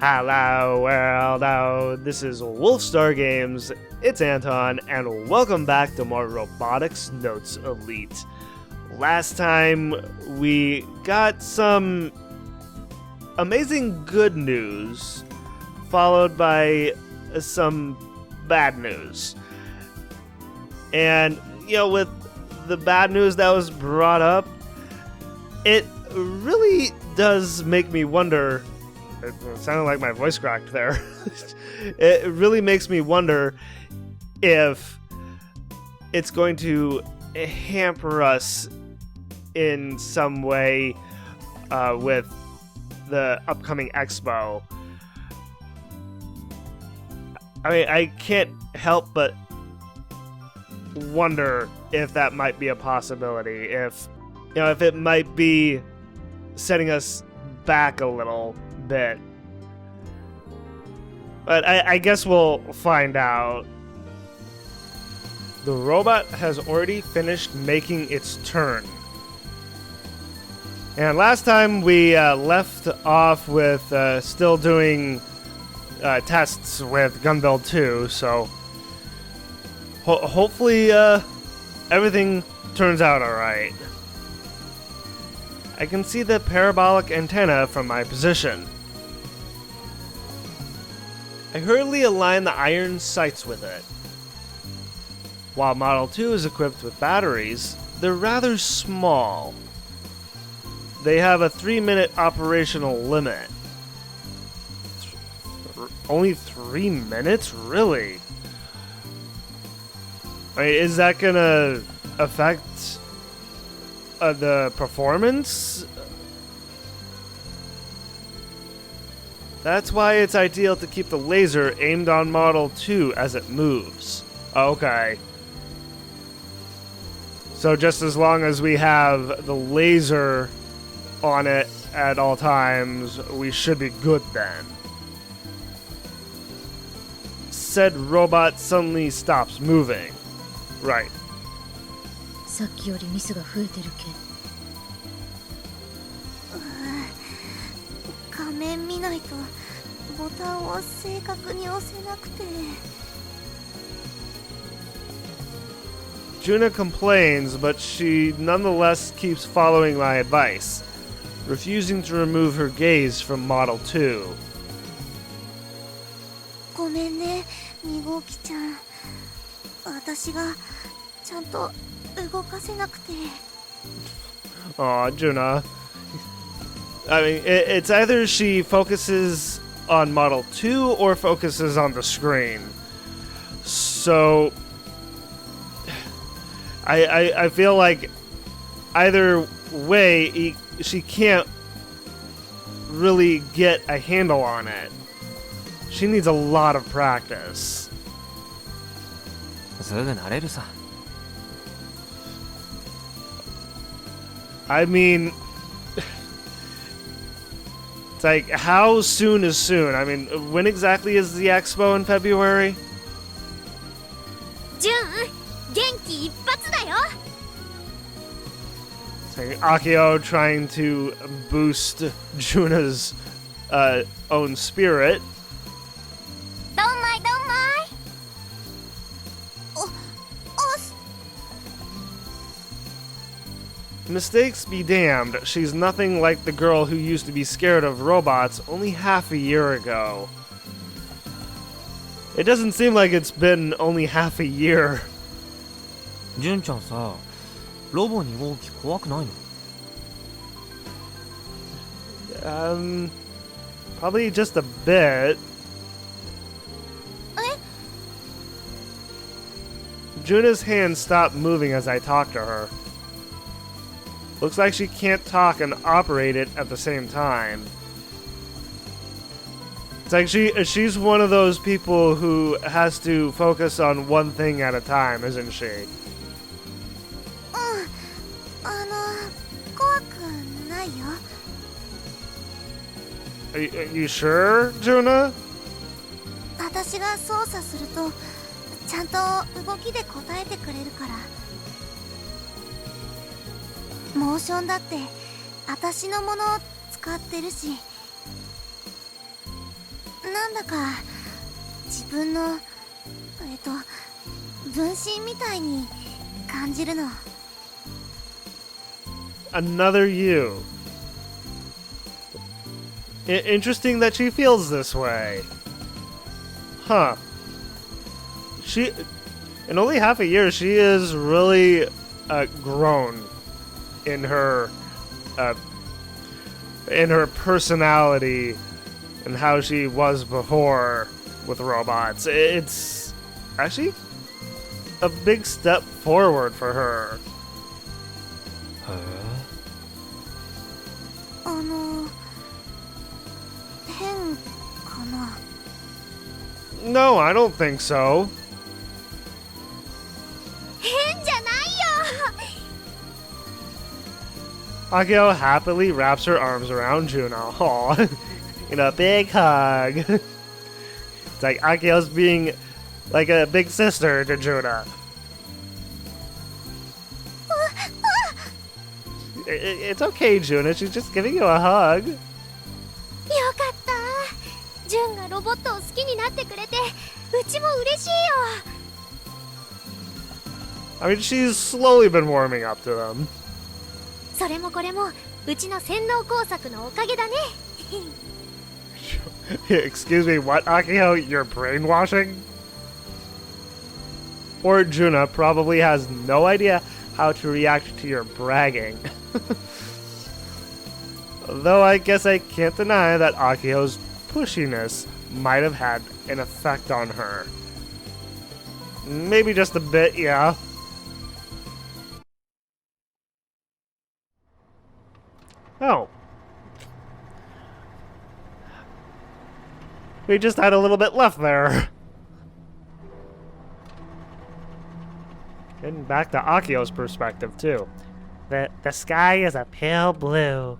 Hello world, this is Wolfstar Games, it's Anton, and welcome back to more Robotics Notes Elite. Last time we got some amazing good news, followed by some bad news. And, with the bad news that was brought up, it really does make me wonder. It sounded like my voice cracked there. It really makes me wonder if it's going to hamper us in some way with the upcoming expo. I mean, I can't help but wonder if that might be a possibility. If it might be setting us back a little bit. But I guess we'll find out. The robot has already finished making its turn. And last time we left off with still doing tests with Gunbuild 2, so hopefully everything turns out alright. I can see the parabolic antenna from my position. I hurriedly align the iron sights with it. While Model 2 is equipped with batteries, they're rather small. They have a 3-minute operational limit. Only 3 minutes? Really? I mean, is that gonna affect the performance? That's why it's ideal to keep the laser aimed on Model 2 as it moves. Okay. So just as long as we have the laser on it at all times, we should be good then. Said robot suddenly stops moving. Right. さっきよりミスが増えてるけ。画面見ないとボタンを正確に押せなくて。Juna complains, but she nonetheless keeps following my advice, refusing to remove her gaze from Model 2. ごめんね、2号機ちゃん。私がちゃんと動かせなくて。Aw, Juna. I mean, it's either she focuses on Model 2 or focuses on the screen. So, I feel like either way, she can't really get a handle on it. She needs a lot of practice. すぐ慣れるさ。I mean, it's like, how soon is soon? I mean, when exactly is the expo in February? ジュン、元気一発だよ。It's like AKIHO trying to boost Juna's own spirit. どんまいどんまい。Mistakes be damned, she's nothing like the girl who used to be scared of robots only half a year ago. It doesn't seem like it's been only half a year. 純ちゃんさ、ロボ2号機怖くないの？ Probably just a bit. Juna's hand stopped moving as I talked to her. Looks like she can't talk and operate it at the same time. It's like she's one of those people who has to focus on one thing at a time, isn't she? 怖くないよ。Are you sure, Juna? 私が操作するとちゃんと動きで答えてくれるから。モーションだって私のもの使ってるし。なんだか自分の分身みたいに感じるの。 Another you. Interesting that she feels this way. Huh. She, in only half a year, she is really grown in her personality and how she was before with robots. It's actually a big step forward for her. 変かな。 No, I don't think so. 変じゃないよ。 Akio happily wraps her arms around Juno. Aw. In a big hug. It's like Akio's being like a big sister to Juno. It's okay, Juno. She's just giving you a hug. よかった。ジュンがロボットを好きになってくれて、うちも嬉しいよ。 I mean, she's slowly been warming up to them. それもこれもうちの洗脳工作のおかげだね。 Excuse me, what, Akiho? You're brainwashing? Poor Juna probably has no idea how to react to your bragging. Though I guess I can't deny that Akiho's pushiness might have had an effect on her. Maybe just a bit, yeah. Oh. We just had a little bit left there. Getting back to Akio's perspective, too. The sky is a pale blue.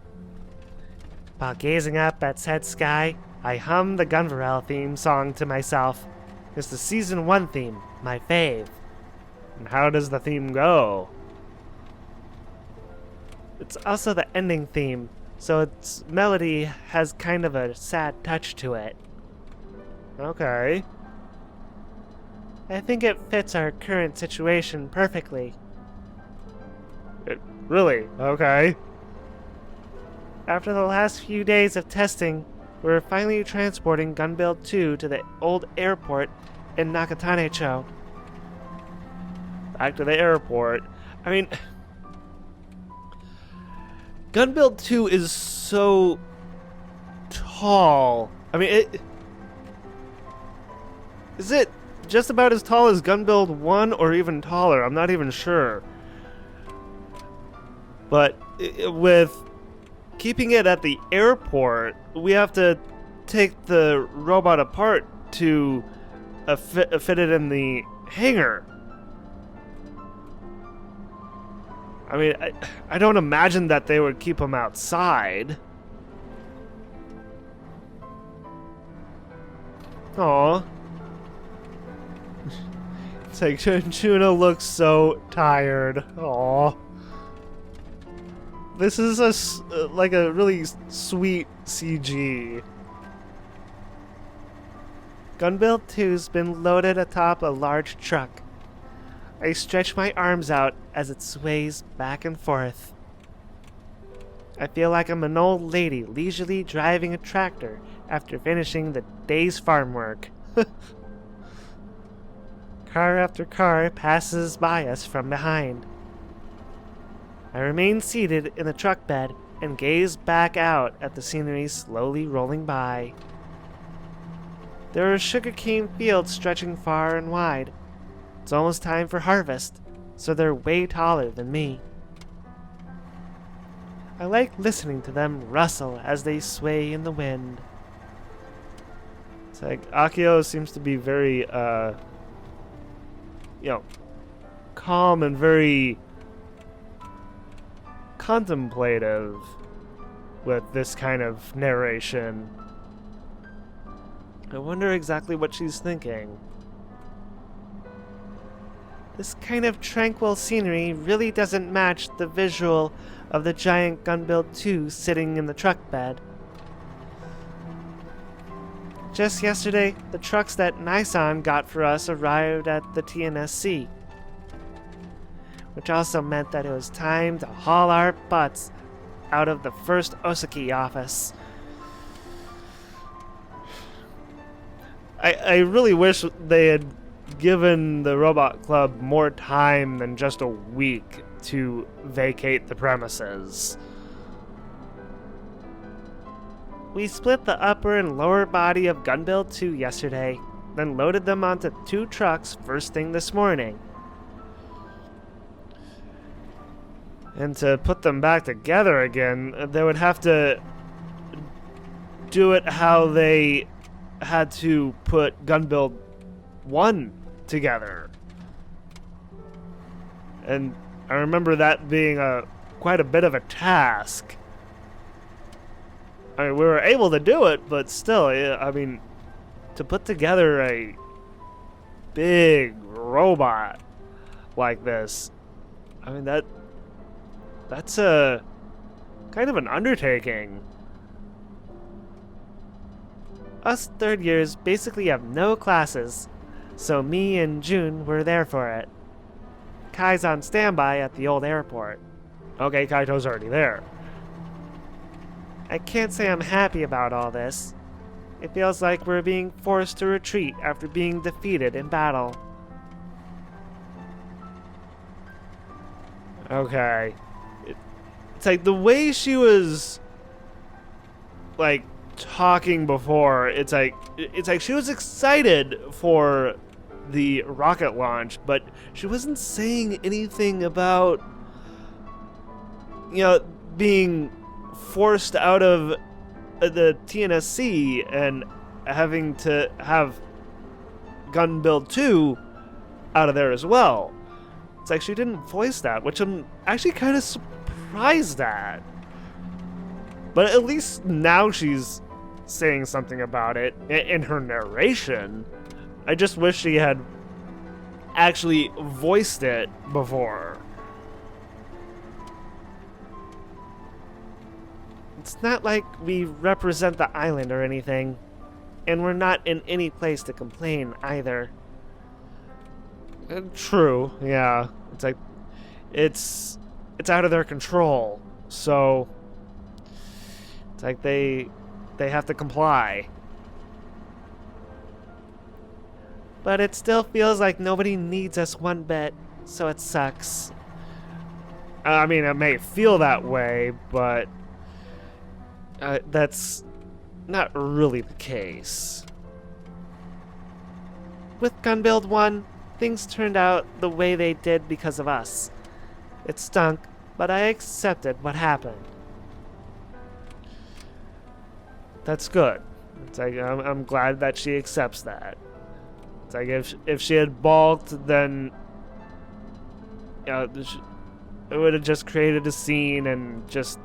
While gazing up at said sky, I hum the Gunvarel theme song to myself. It's the Season 1 theme, my fave. And how does the theme go? It's also the ending theme, so its melody has kind of a sad touch to it. Okay. I think it fits our current situation perfectly. Really? Okay. After the last few days of testing, we're finally transporting Gunbuild 2 to the old airport in Nakatane-cho. Back to the airport. I mean, Gunbuild 2 is so tall. I mean, is it just about as tall as Gunbuild 1 or even taller? I'm not even sure. But with keeping it at the airport, we have to take the robot apart to fit it in the hangar. I mean, I don't imagine that they would keep him outside. Aww. It's like Juno looks so tired. Aww. This is like a really sweet CG. Gunbuild 2's been loaded atop a large truck. I stretch my arms out as it sways back and forth. I feel like I'm an old lady leisurely driving a tractor after finishing the day's farm work. Car after car passes by us from behind. I remain seated in the truck bed and gaze back out at the scenery slowly rolling by. There are sugarcane fields stretching far and wide. It's almost time for harvest, so they're way taller than me. I like listening to them rustle as they sway in the wind. It's like Akio seems to be very, calm and very contemplative with this kind of narration. I wonder exactly what she's thinking. This kind of tranquil scenery really doesn't match the visual of the giant Gunbuild 2 sitting in the truck bed. Just yesterday, the trucks that Nisan got for us arrived at the TNSC, which also meant that it was time to haul our butts out of the first Osaki office. I really wish they had given the Robot Club more time than just a week to vacate the premises. We split the upper and lower body of Gunbuild 2 yesterday, then loaded them onto 2 trucks first thing this morning. And to put them back together again, they would have to do it how they had to put Gunbuild 1 together. And I remember that being quite a bit of a task. I mean, we were able to do it, but still, I mean, to put together a big robot like this, I mean, that's a kind of an undertaking. Us third years basically have no classes, so me and June were there for it. Kai's on standby at the old airport. Okay, Kaito's already there. I can't say I'm happy about all this. It feels like we're being forced to retreat after being defeated in battle. Okay. It's like the way she was like talking before, it's like she was excited for the rocket launch, but she wasn't saying anything about, you know, being forced out of the TNSC and having to have Gunbuild 2 out of there as well. It's like she didn't voice that, which I'm actually kind of surprised at. But at least now she's saying something about it in her narration. I just wish she had actually voiced it before. It's not like we represent the island or anything, and we're not in any place to complain either. True, yeah. It's like it's out of their control, so it's like they have to comply. But it still feels like nobody needs us one bit, so it sucks. I mean, it may feel that way, but that's not really the case. With Gunbuild 1, things turned out the way they did because of us. It stunk, but I accepted what happened. That's good. It's like I'm glad that she accepts that. It's like if she had balked, then it would have just created a scene and just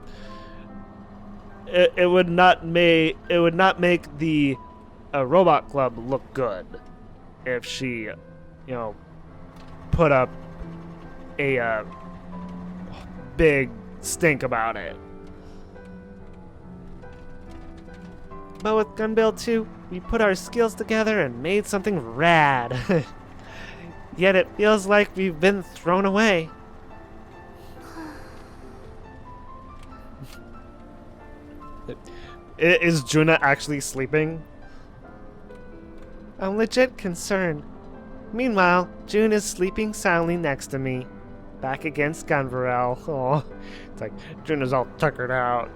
it would not make the Robot Club look good if she, put up a big stink about it. But with Gunbuild 2, we put our skills together and made something rad. Yet it feels like we've been thrown away. Is Juna actually sleeping? I'm legit concerned. Meanwhile, June is sleeping soundly next to me, back against Gunvarel. Oh, it's like June is all tuckered out.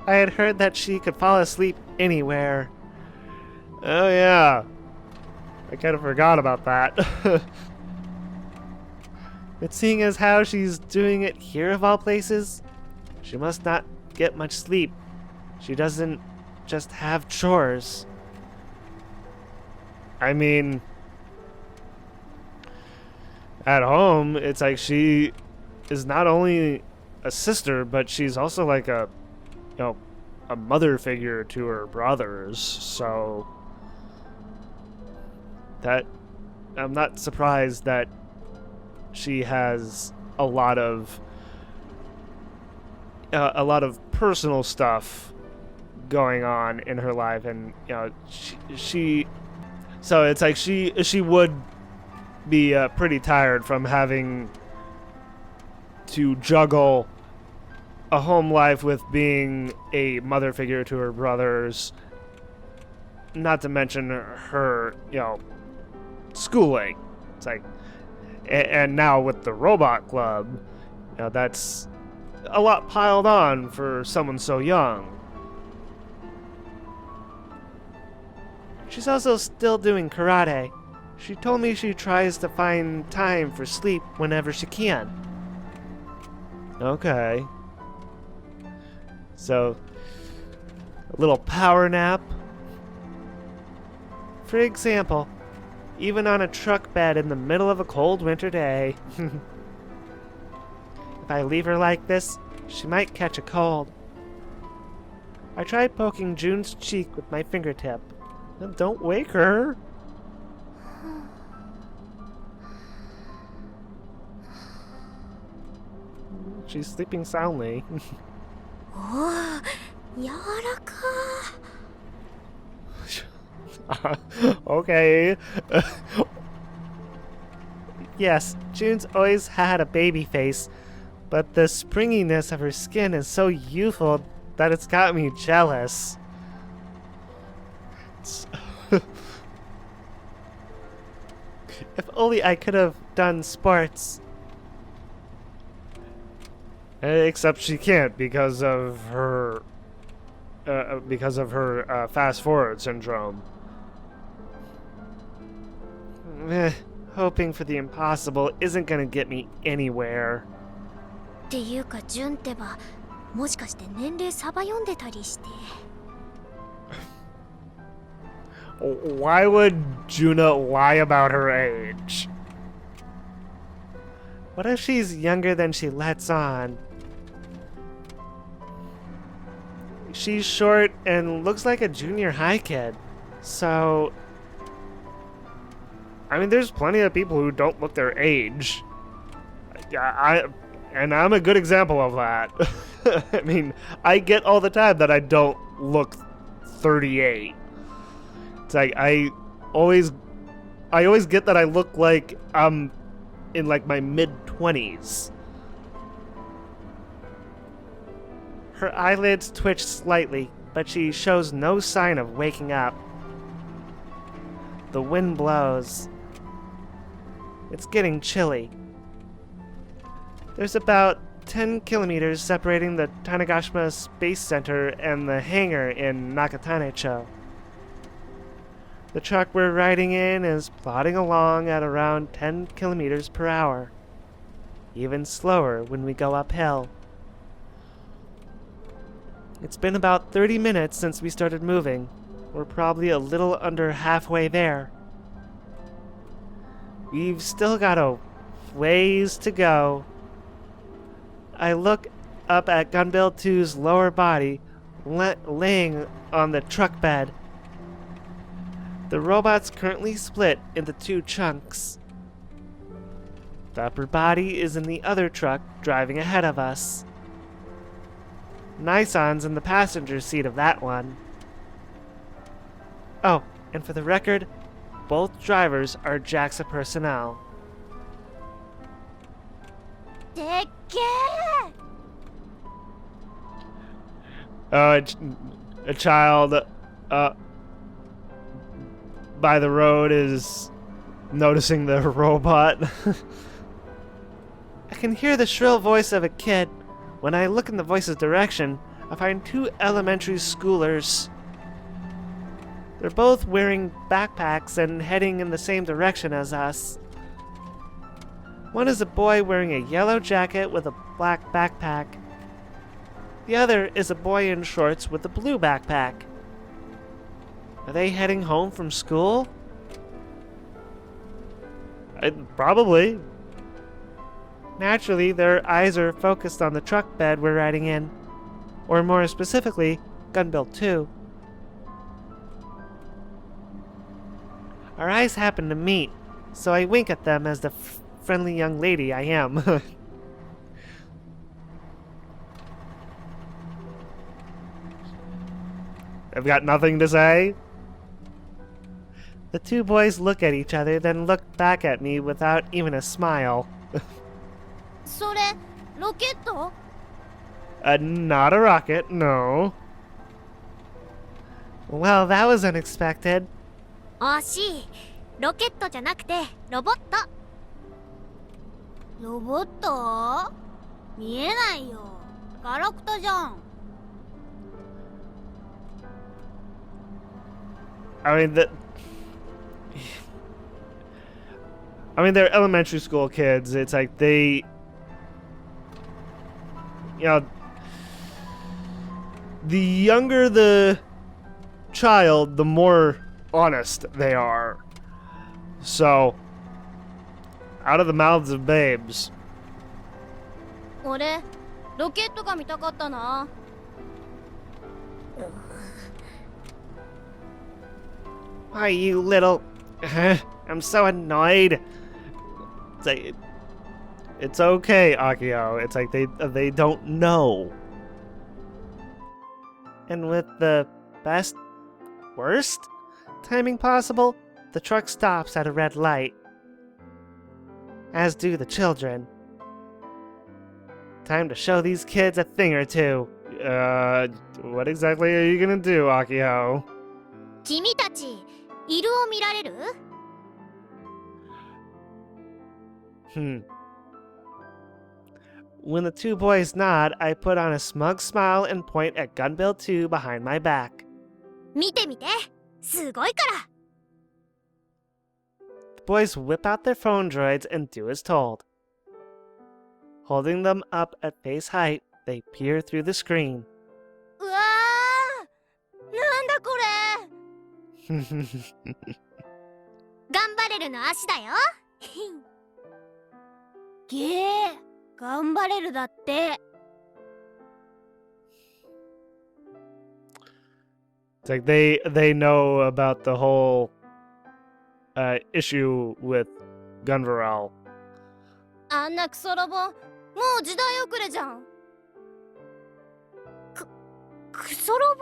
I had heard that she could fall asleep anywhere. Oh yeah, I kind of forgot about that. But seeing as how she's doing it here of all places, she must not get much sleep. She doesn't just have chores. I mean, at home, it's like she is not only a sister, but she's also like a mother figure to her brothers. So that I'm not surprised that she has a lot of personal stuff going on in her life, and you know, she so it's like she would be pretty tired from having to juggle a home life with being a mother figure to her brothers, not to mention her, you know, schooling. It's like, and now with the robot club, you know, that's a lot piled on for someone so young. She's also still doing karate. She told me she tries to find time for sleep whenever she can. Okay. So, a little power nap. For example, even on a truck bed in the middle of a cold winter day. If I leave her like this, she might catch a cold. I tried poking June's cheek with my fingertip. Don't wake her. She's sleeping soundly. Oh, 柔らか。 Okay. Yes, June's always had a baby face, but the springiness of her skin is so youthful that it's got me jealous. If only I could have done sports. Except she can't because of her fast forward syndrome. Hoping for the impossible isn't gonna get me anywhere. っていうか、ジュンってば、もしかして年齢サバ読んでたりして。Why would Juna lie about her age? What if she's younger than she lets on? She's short and looks like a junior high kid. So, I mean, there's plenty of people who don't look their age. And I'm a good example of that. I mean, I get all the time that I don't look 38. It's like I always get that I look like I'm in like my mid-20s. Her eyelids twitch slightly, but she shows no sign of waking up. The wind blows. It's getting chilly. There's about 10 kilometers separating the Tanegashima Space Center and the hangar in Nakatanecho. The truck we're riding in is plodding along at around 10 kilometers per hour. Even slower when we go uphill. It's been about 30 minutes since we started moving. We're probably a little under halfway there. We've still got a ways to go. I look up at Gunbill 2's lower body, laying on the truck bed. The robot's currently split into two chunks. The upper body is in the other truck, driving ahead of us. Nison's in the passenger seat of that one. Oh, and for the record, both drivers are JAXA personnel. でっけー A child by the road is noticing the robot. I can hear the shrill voice of a kid. When I look in the voice's direction, I find two elementary schoolers. They're both wearing backpacks and heading in the same direction as us. One is a boy wearing a yellow jacket with a black backpack. The other is a boy in shorts with a blue backpack. Are they heading home from school? Probably. Naturally, their eyes are focused on the truck bed we're riding in. Or more specifically, Gunbill 2. Our eyes happen to meet, so I wink at them as the friendly young lady I am. I've got nothing to say. The two boys look at each other, then look back at me without even a smile. それロケット？ Not a rocket, no. Well, that was unexpected. 惜しい。ロケットじゃなくてロボット。ロボット？見えないよ。ガラクタじゃん。I mean, they're elementary school kids. It's like they, you know, the younger the child, the more honest they are. So, out of the mouths of babes. 俺ロケットが見たかったな。Why, you little... I'm so annoyed. It's like... It's okay, Akio. It's like they don't know. And with the best... worst timing possible, the truck stops at a red light. As do the children. Time to show these kids a thing or two. What exactly are you gonna do, Akio? 君たち色を見られる？ When the two boys nod, I put on a smug smile and point at Gunbill 2 behind my back. 見てみて。すごいから。 The boys whip out their phone droids and do as told. Holding them up at face height, they peer through the screen. うわー、なんだこれ。ガンバレルの足だよ。げー、ガンバレルだって。 It's like they know about the whole issue with Gunvaral. あんなクソロボ、もう時代遅れじゃん。クソロボ？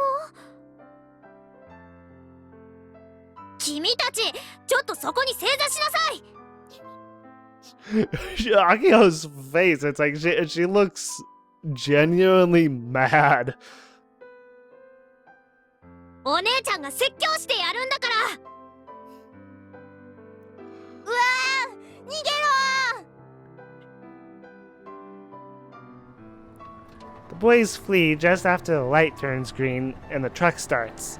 君たち、ちょっとそこに正座しなさい。 Akio's face, it's like she looks genuinely mad. お姉ちゃんが説教してやるんだから。うわー、逃げろー。 The boys flee just after the light turns green and the truck starts.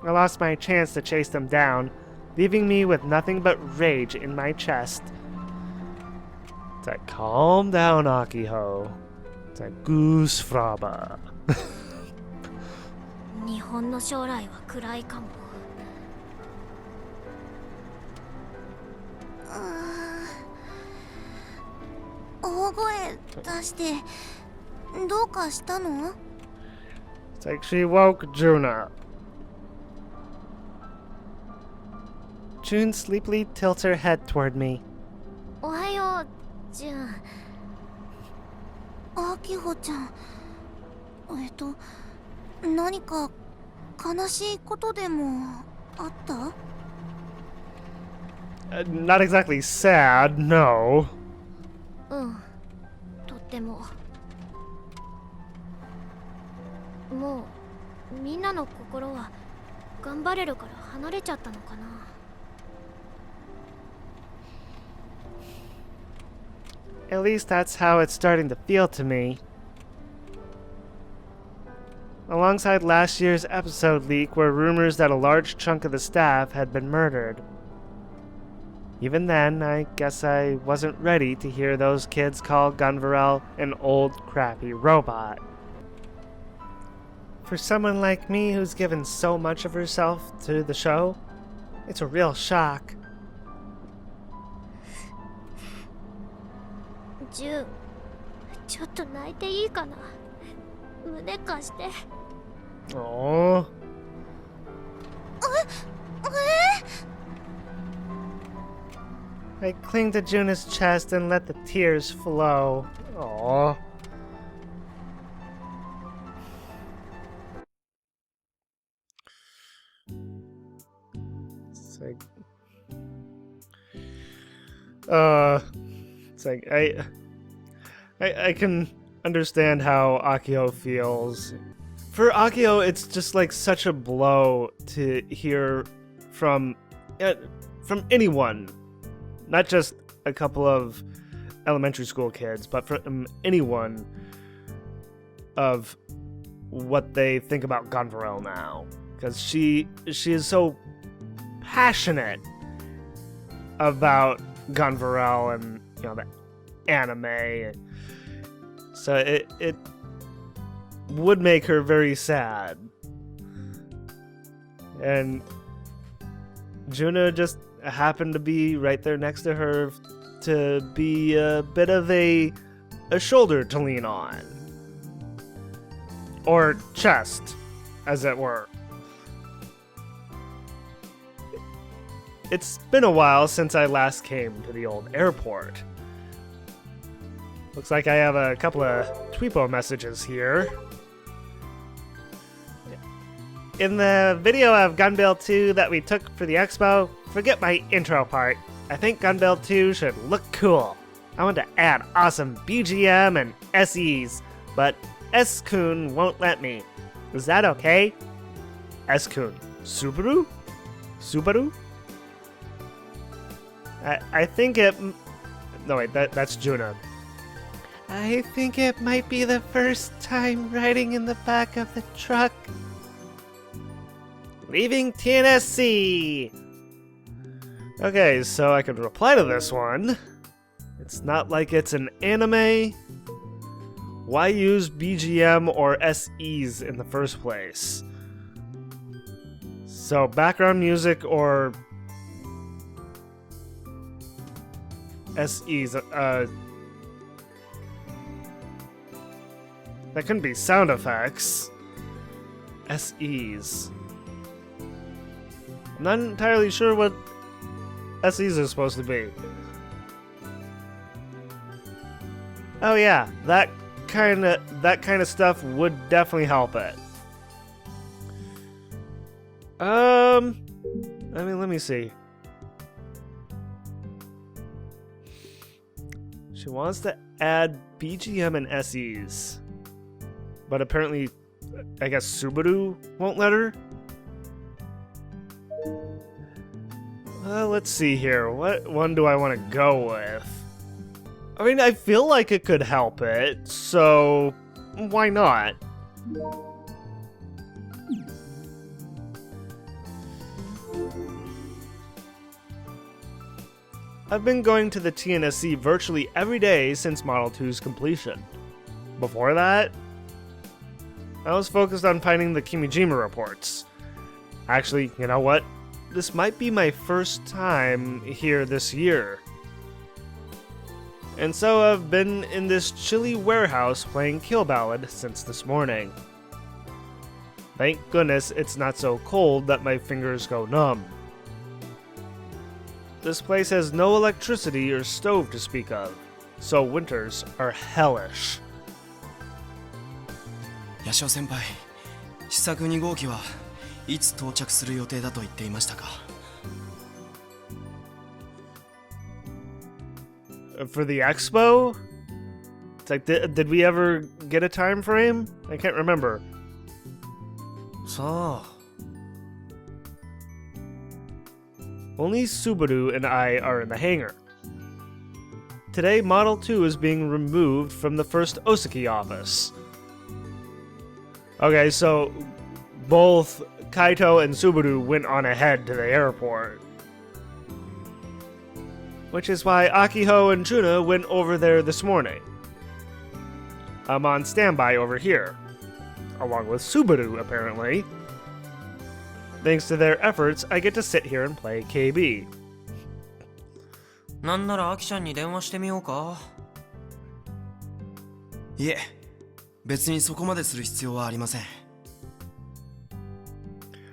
I lost my chance to chase them down, leaving me with nothing but rage in my chest. It's like, calm down, Akiho. It's like, goose fraba. 日本の将来は暗いかも。大声出してどうかしたの？ It's like she woke Juna. June sleepily tilts her head toward me. おはよう、ジュン。アキホちゃん。何か悲しいことでもあった？ Not exactly sad, no. うん、とっても。もうみんなの心は頑張れるから離れちゃったのかな。 At least that's how it's starting to feel to me. Alongside last year's episode leak were rumors that a large chunk of the staff had been murdered. Even then, I guess I wasn't ready to hear those kids call Gunvarel an old, crappy robot. For someone like me who's given so much of herself to the show, it's a real shock. ジュン、ちょっと泣いていいかな。胸貸して。 Aww. I cling to Juna's chest and let the tears flow. Aww. It's like I can understand how Akiho feels. For Akiho, it's just like such a blow to hear from anyone, not just a couple of elementary school kids, but from anyone of what they think about Gonvarel now, because she is so passionate about Gonvarel and the anime, so it would make her very sad. And Juna just happened to be right there next to her to be a bit of a shoulder to lean on. Or chest, as it were. It's been a while since I last came to the old airport. Looks like I have a couple of Tweepo messages here. In the video of Gunbuild 2 that we took for the expo, forget my intro part. I think Gunbuild 2 should look cool. I want to add awesome BGM and SEs, but S-kun won't let me. Is that okay? S-kun. Subaru? Subaru? I think it... No, wait, that's Juna. I think it might be the first time riding in the back of the truck. Leaving TNSC! Okay, so I could reply to this one. It's not like it's an anime. Why use BGM or SEs in the first place? So, background music or SEs, that couldn't be sound effects. SEs. I'm not entirely sure what SEs are supposed to be. Oh yeah, that kind of stuff would definitely help it. I mean, let me see. She wants to add BGM and SEs, but apparently, I guess Subaru won't let her. Let's see here. What one do I want to go with? I mean, I feel like it could help it, so why not? I've been going to the TNSC virtually every day since Model 2's completion. Before that, I was focused on finding the Kimijima reports. Actually, you know what? This might be my first time here this year. And so I've been in this chilly warehouse playing Kill Ballad since this morning. Thank goodness it's not so cold that my fingers go numb. This place has no electricity or stove to speak of, so winters are hellish. 八代先輩、試作2号機はいつ到着する予定だと言っていましたか? For the expo? It's like, did we ever get a time frame? I can't remember. さあ Only Subaru and I are in the hangar. Today, Model 2 is being removed from the first Osaki office. Okay, so both Kaito and Subaru went on ahead to the airport. Which is why Akiho and Juna went over there this morning. I'm on standby over here. Along with Subaru, apparently. Thanks to their efforts, I get to sit here and play KB. なんならアキちゃんに電話してみようか? いえ、別にそこまでする必要はありません。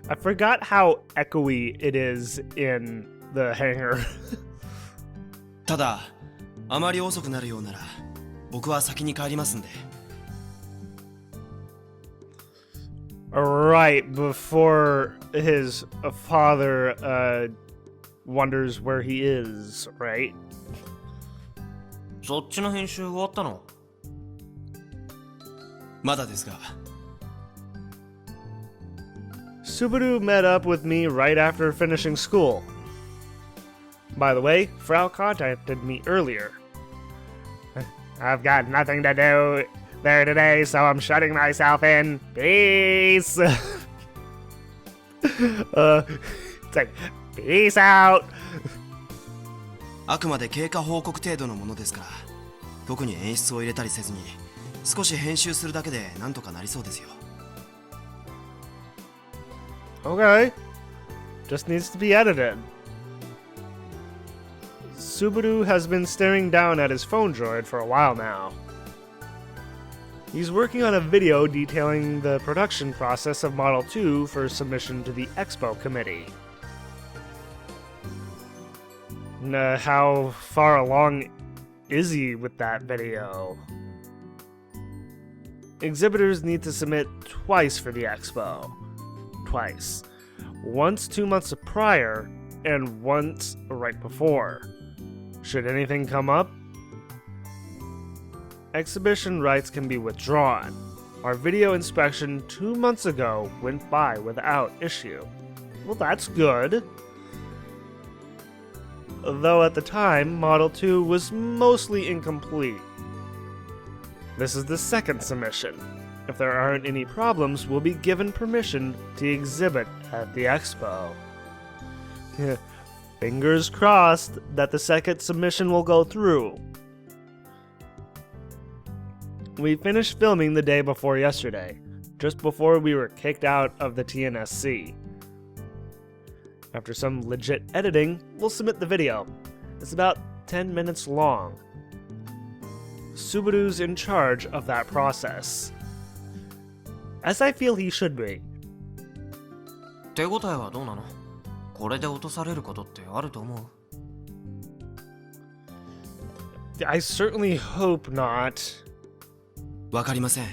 I forgot how echoey it is in the hangar. ただ、あまり遅くなるようなら、僕は先に帰りますんで。 Right before his father wonders where he is, right? そっちの編集終わったの？まだですが。 Subaru met up with me right after finishing school. By the way, Frau contacted me earlier. I've got nothing to do there today, so I'm shutting myself in. Peace! It's like, peace out! あくまで経過報告程度のものですから、特に演出を入れたりせずに、少し編集するだけでなんとかなりそうですよ。 Okay. Just needs to be edited. Subaru has been staring down at his phone droid for a while now. He's working on a video detailing the production process of Model 2 for submission to the Expo Committee. How far along is he with that video? Exhibitors need to submit twice for the Expo. Twice. Once 2 months prior, and once right before. Should anything come up, exhibition rights can be withdrawn. Our video inspection 2 months ago went by without issue. Well, that's good. Though at the time, Model 2 was mostly incomplete. This is the second submission. If there aren't any problems, we'll be given permission to exhibit at the expo. Fingers crossed that the second submission will go through. We finished filming the day before yesterday, just before we were kicked out of the TNSC. After some legit editing, we'll submit the video. It's about 10 minutes long. Subaru's in charge of that process. As I feel he should be. 手応えはどうなの？これで落とされることってあると思う？ I certainly hope not. わかりません。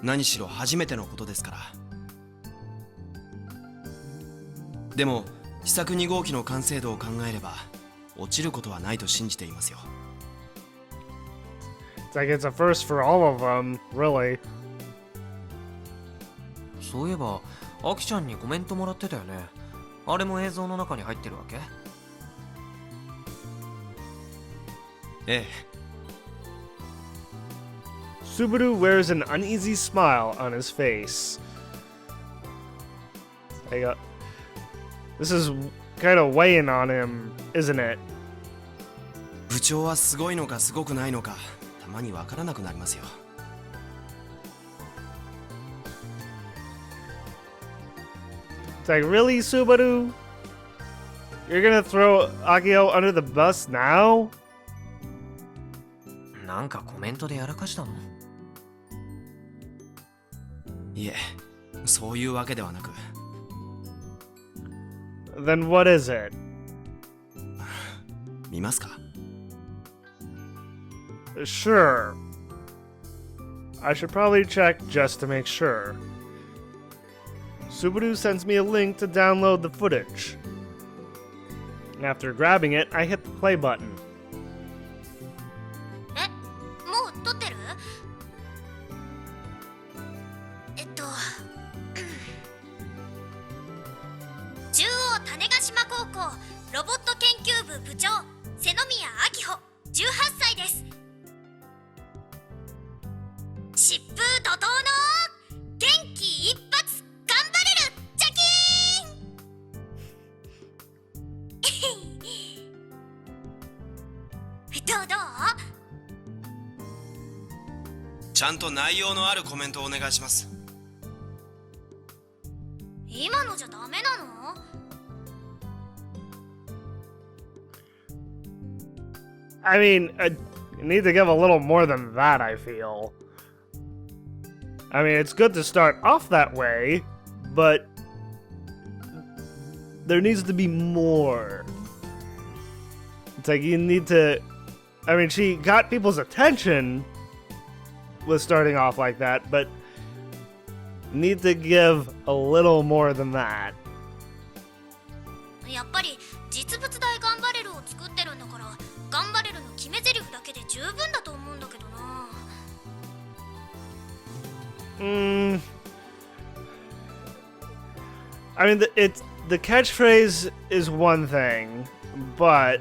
何しろ初めてのことですから。でも、試作2号機の完成度を考えれば、落ちることはないと信じていますよ。It's like it's a first for all of them, really. そういえば、アキちゃんにコメントもらってたよね。あれも映像の中に入ってるわけ？ええ。Subaru wears an uneasy smile on his face. This is kind of weighing on him, isn't it? 部長はすごいのかすごくないのか、たまにわからなくなりますよ。It's like, really, Subaru? You're gonna throw Akio under the bus now? なんかコメントでやらかしたの？いえ、そういうわけではなく。Then what is it? 見ますか？ Sure. I should probably check just to make sure. Subaru sends me a link to download the footage. After grabbing it, I hit the play button. え、もう撮ってる？中央種子島高校ロボット研究部部長瀬宮明穂18歳です。疾風怒涛の元気一発頑張れるジャキーンどう？ちゃんと内容のあるコメントをお願いします。今のじゃダメなのI mean, you need to give a little more than that, I feel. I mean, it's good to start off that way, but there needs to be more. It's like you need to... I mean, she got people's attention with starting off like that, but need to give a little more than that. やっぱり実実物大ガンバレルを作ってるんだから、ガンバレルの決め台詞だけで十分だと思うんだけどな。I mean, the catchphrase is one thing, but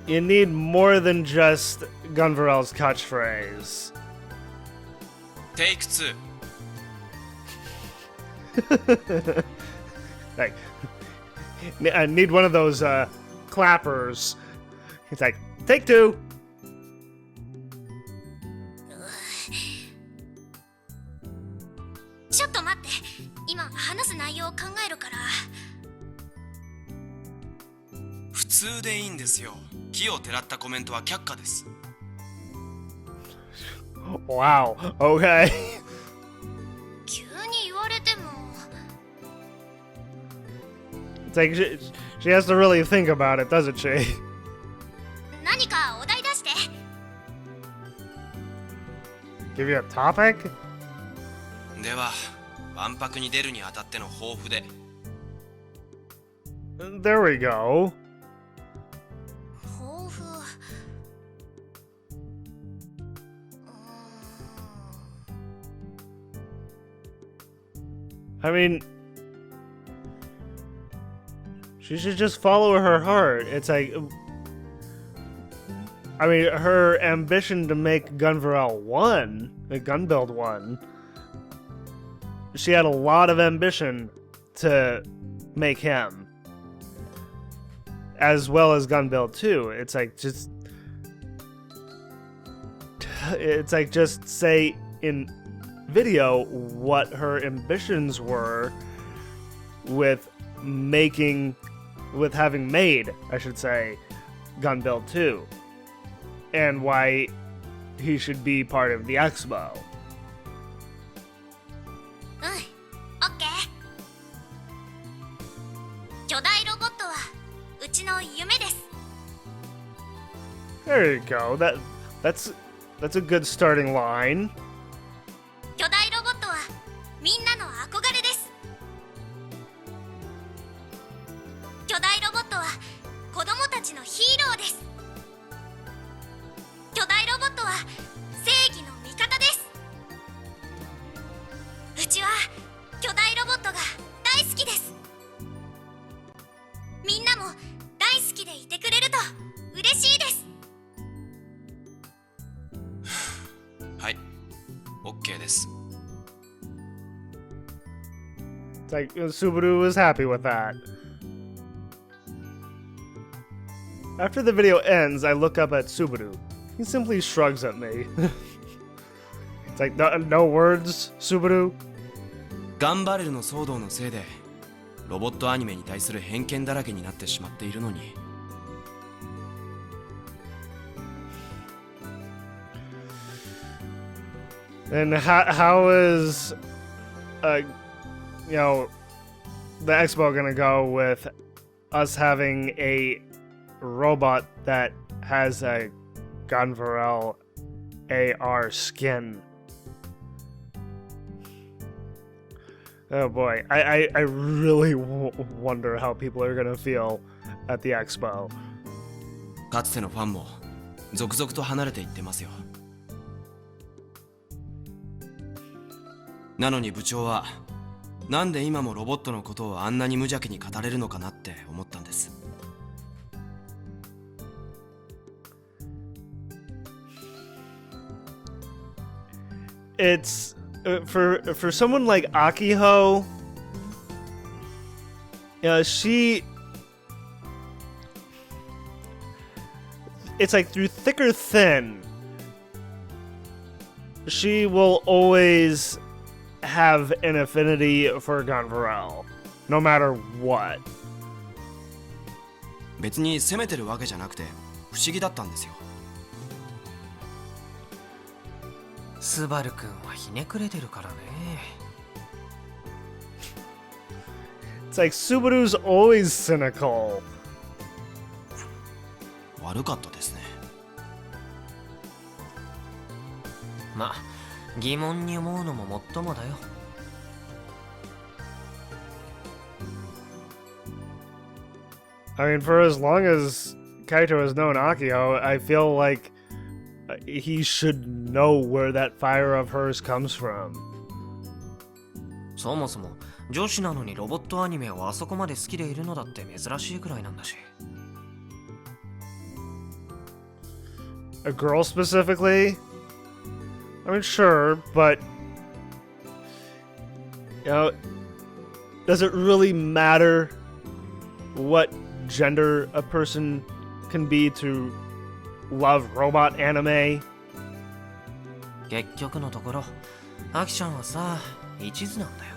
you need more than just Gunvarel's catchphrase. Take 2. Like, I need one of those clappers. It's like, take 2. ちょっと待って、今話す内容を考えるから。普通でいいんですよ。木をてらったコメントは却下です。 Wow, okay. 急に言われても。 It's like she has to really think about it, doesn't she? 何かお題出して。 Give you a topic? では、万博に出るにあたっての抱負で。 There we go. 抱負。I mean, she should just follow her heart. It's like, I mean, her ambition to make Gunvarel 1, Gunbuild 1, she had a lot of ambition to make him, as well as Gunbuild 2. It's like, just say in video what her ambitions were with having made, I should say, Gunbuild 2, and why he should be part of the expo. うん、オッケー。巨大ロボットはうちの夢です。 There you go. That's a good starting line. 巨大ロボットはみんなの憧れです。巨大ロボットは子供たちのヒーローです。巨大ロボットは正義の味方です。うちは巨大ロボットが大好きです。みんなも大好きでいてくれると嬉しいです。はい、OK です。 It's like Subaru was happy with that. After the video ends, I look up at Subaru. He simply shrugs at me. It's like, no words, Subaru? ガンバレルの騒動のせいでロボットアニメに対する偏見だらけになってしまっているのに。 And how is, the expo gonna go with us having a robot that has a Gunvarel AR skin? Oh boy, I really wonder how people are gonna feel at the expo. かつてのファンも続々と離れていってますよ。なのに部長はなんで今もロボットのことをあんなに無邪気に語れるのかなって思ったんです。 It's for someone like AKIHO, it's like through thick or thin, she will always have an affinity for Gunvarel, no matter what. 別に責めてるわけじゃなくて不思議だったんですよ。スバル君はひねくれてるからね。 It's like Subaru's always cynical. 悪かったですね。まあ疑問に思うのももっともだよ。I mean, for as long as Kaito has known Akiho, I feel like he should know where that fire of hers comes from. そもそも女子なのにロボットアニメをあそこまで好きでいるのだって珍しいくらいなんだし。A girl specifically? I mean, sure, but you know, does it really matter what gender a person can be to love robot anime? 結局のところ、アキちゃんはさ、一途なんだよ。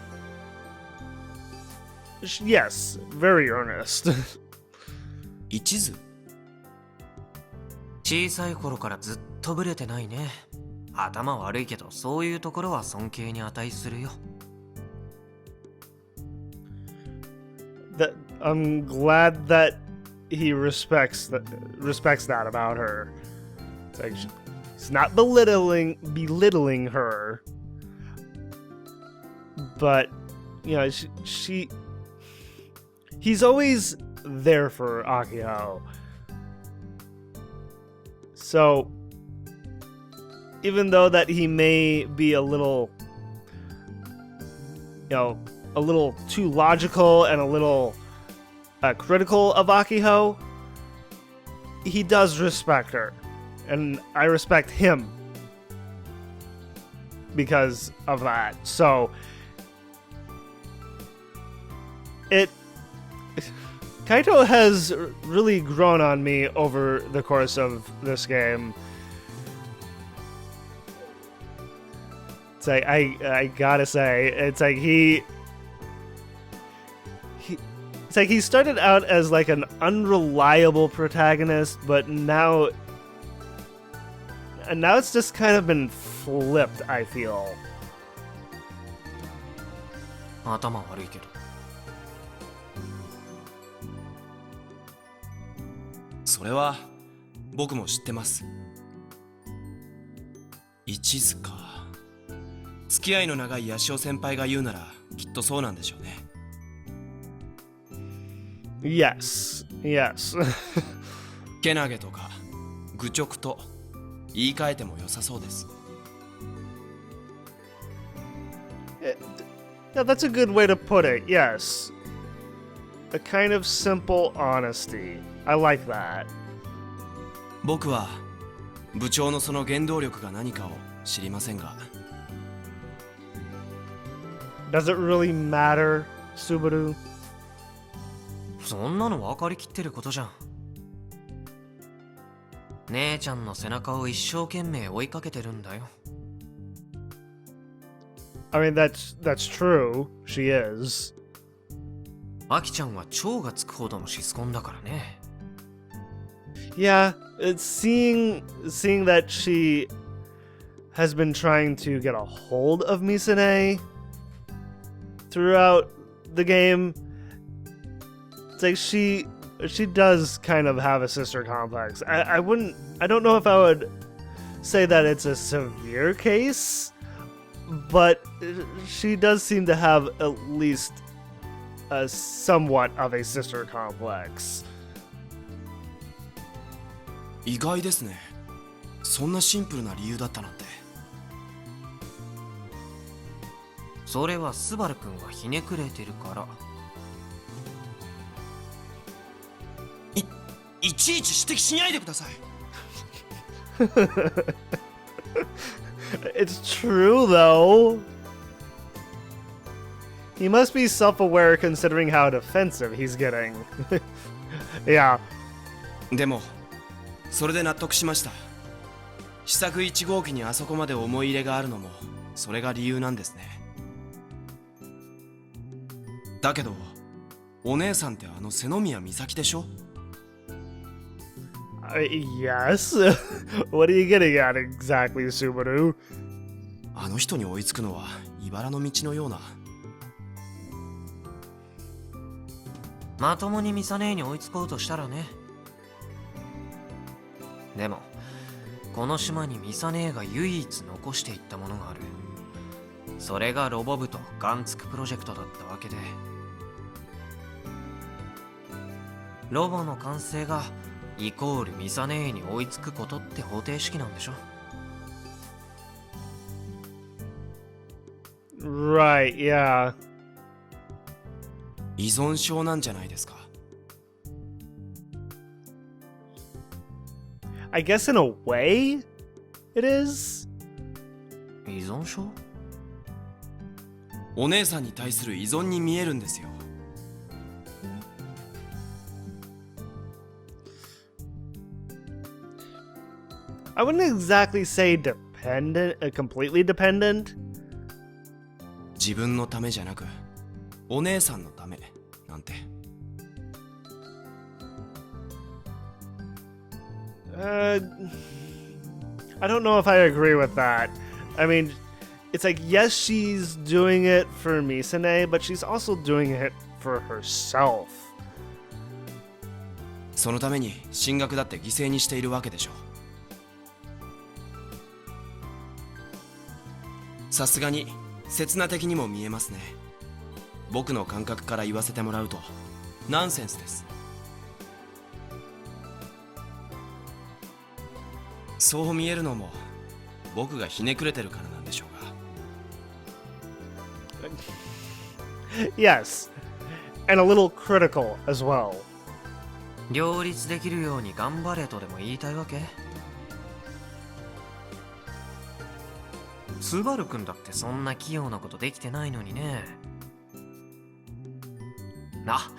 Yes, very earnest. 一途？小さい頃からずっとブレてないね。頭悪いけど、そういうところは尊敬に値するよ。That I'm glad that he respects that about her. It's like he's not belittling her, but you know he's always there for Akiho. So even though that he may be a little, a little too logical and a little critical of Akiho, he does respect her, and I respect him because of that. So Kaito has really grown on me over the course of this game. It's like I gotta say, it's like he started out as like an unreliable protagonist, but now it's just kind of been flipped, I feel. 頭悪いけど。それは僕も知ってます。一途か。付き合いの長いヤシオ先輩が言うならきっとそうなんでしょうね。Yes. けなげとか愚直と言い換えても良さそうです。Yeah, that's a good way to put it. Yes. A kind of simple honesty. I like that. 僕は部長のその原動力が何かを知りませんが。Does it really matter, Subaru? そんなの分かりきってることじゃん。姉ちゃんの背中を一生懸命追いかけてるんだよ。I mean, that's true. She is. アキちゃんは超がつくほどのシスコンだからね。Yeah, it's seeing that she has been trying to get a hold of Misane throughout the game. It's like she does kind of have a sister complex. I don't know if I would say that it's a severe case, but she does seem to have at least a somewhat of a sister complex. 意外ですね。そんなシンプルな理由だったなんて。それはスバル君がひねくれてるから。いちいち指摘しないでください。It's true, though. He must be self-aware considering how defensive he's getting. Yeah. でもそれで納得しました。試作1号機にあそこまで思い入れがあるのもそれが理由なんですね。だけどお姉さんってあの瀬宮美咲でしょ？ Yes. What are you getting at exactly, Subaru? あの人に追いつくのは茨の道のような。まともにミサ姉に追いつこうとしたらね。でもこの島にミサ姉が唯一残していったものがある。それがロボ部とガンツクプロジェクトだったわけで。ロボの完成がイコールミサネに追いつくことって方程式なんでしょ。 Right, yeah. 依存症なんじゃないですか。 I guess in a way, it is. 依存症？お姉さんに対する依存に見えるんですよ。 I wouldn't exactly say dependent, completely dependent. 自分のためじゃなくお姉さんのためなんて。 I don't know if I agree with that. I mean, it's like, yes, she's doing it for Misane, but she's also doing it for herself. そのために進学だって犠牲にしているわけでしょ。 さすがに刹那的にも見えますね。僕の感覚から言わせてもらうとナンセンスです。そう見えるのも僕がひねくれてるからなんでしょうが。 Yes, and a little critical as well. 両立できるように頑張れとでも言いたいわけ？スバルくんだってそんな器用なことできてないのにね。あ、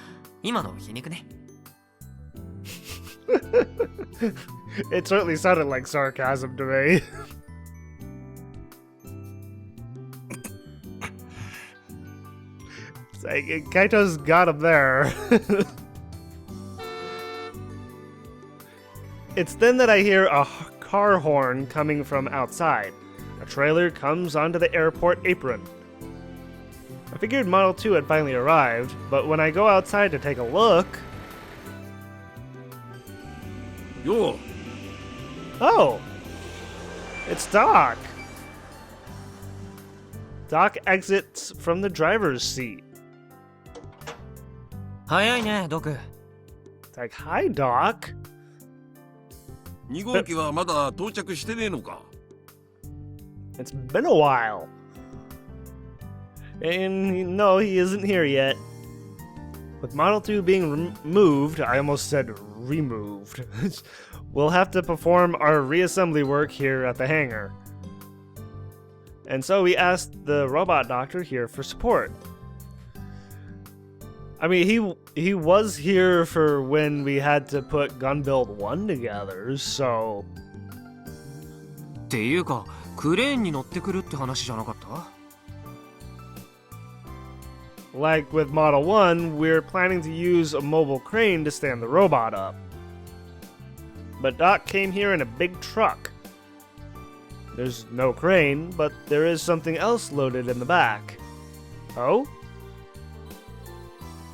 今の皮肉ね。It certainly sounded like sarcasm to me. It's like, Kaito's got him there. It's then that I hear a car horn coming from outside. A trailer comes onto the airport apron. I figured Model 2 had finally arrived, but when I go outside to take a look... Yo! Oh! It's Doc! Doc exits from the driver's seat. 早いね、ドク。 It's like, hi, Doc. 2号機はまだ到着してねえのか？ It's been a while. And no, he isn't here yet. With Model 2 being moved, I almost said removed. We'll have to perform our reassembly work here at the hangar. And so we asked the robot doctor here for support. I mean, he was here for when we had to put Gun Build 1 together, so... っていうか、クレーンに乗ってくるって話じゃなかった？ Like with Model 1, we're planning to use a mobile crane to stand the robot up. But Doc came here in a big truck. There's no crane, but there is something else loaded in the back. Oh?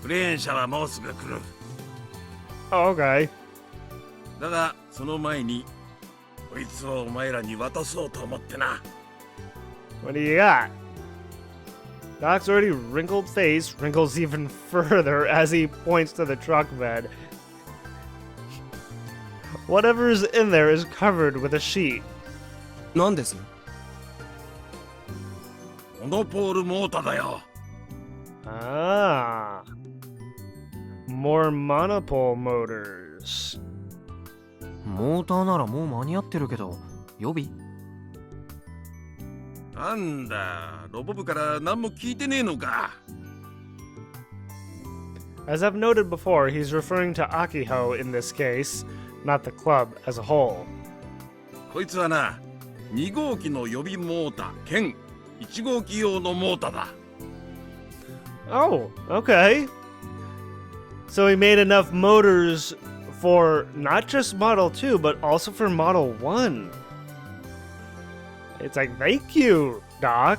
クレーン車はもうすぐ来る。 Oh, okay. だがその前にこいつをお前らに渡そうと思ってな。 What do you got? Doc's already wrinkled face wrinkles even further as he points to the truck bed. Whatever's in there is covered with a sheet. なんです？ モノポールモーターだよ。 Ah. More monopole motors. モーターならもう間に合ってるけど、予備？なんだ、ロボ部から何も聞いてねえのか。 As I've noted before, he's referring to AKIHO in this case, not the club as a whole. こいつはな、2号機の予備モーター兼1号機用のモーターだ。 Oh, okay. So he made enough motors for not just Model 2, but also for Model 1. It's like, thank you, Doc.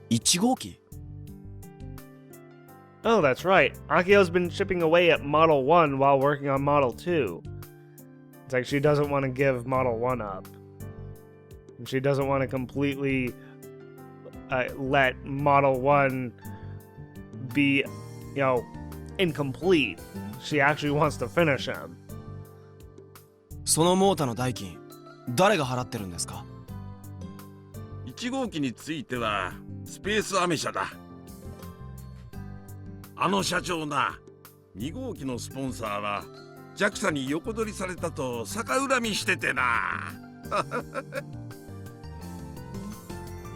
1号機？ Oh, that's right. Akio's been chipping away at Model 1 while working on Model 2. It's like she doesn't want to give Model 1 up. And she doesn't want to completely let Model 1 be, incomplete. She actually wants to finish him. そのモータの代金誰が払ってるんですか？ 1号機についてはスペースアメ車だ。あの社長な、2号機のスポンサーは JAXA に横取りされたと逆恨みしててな。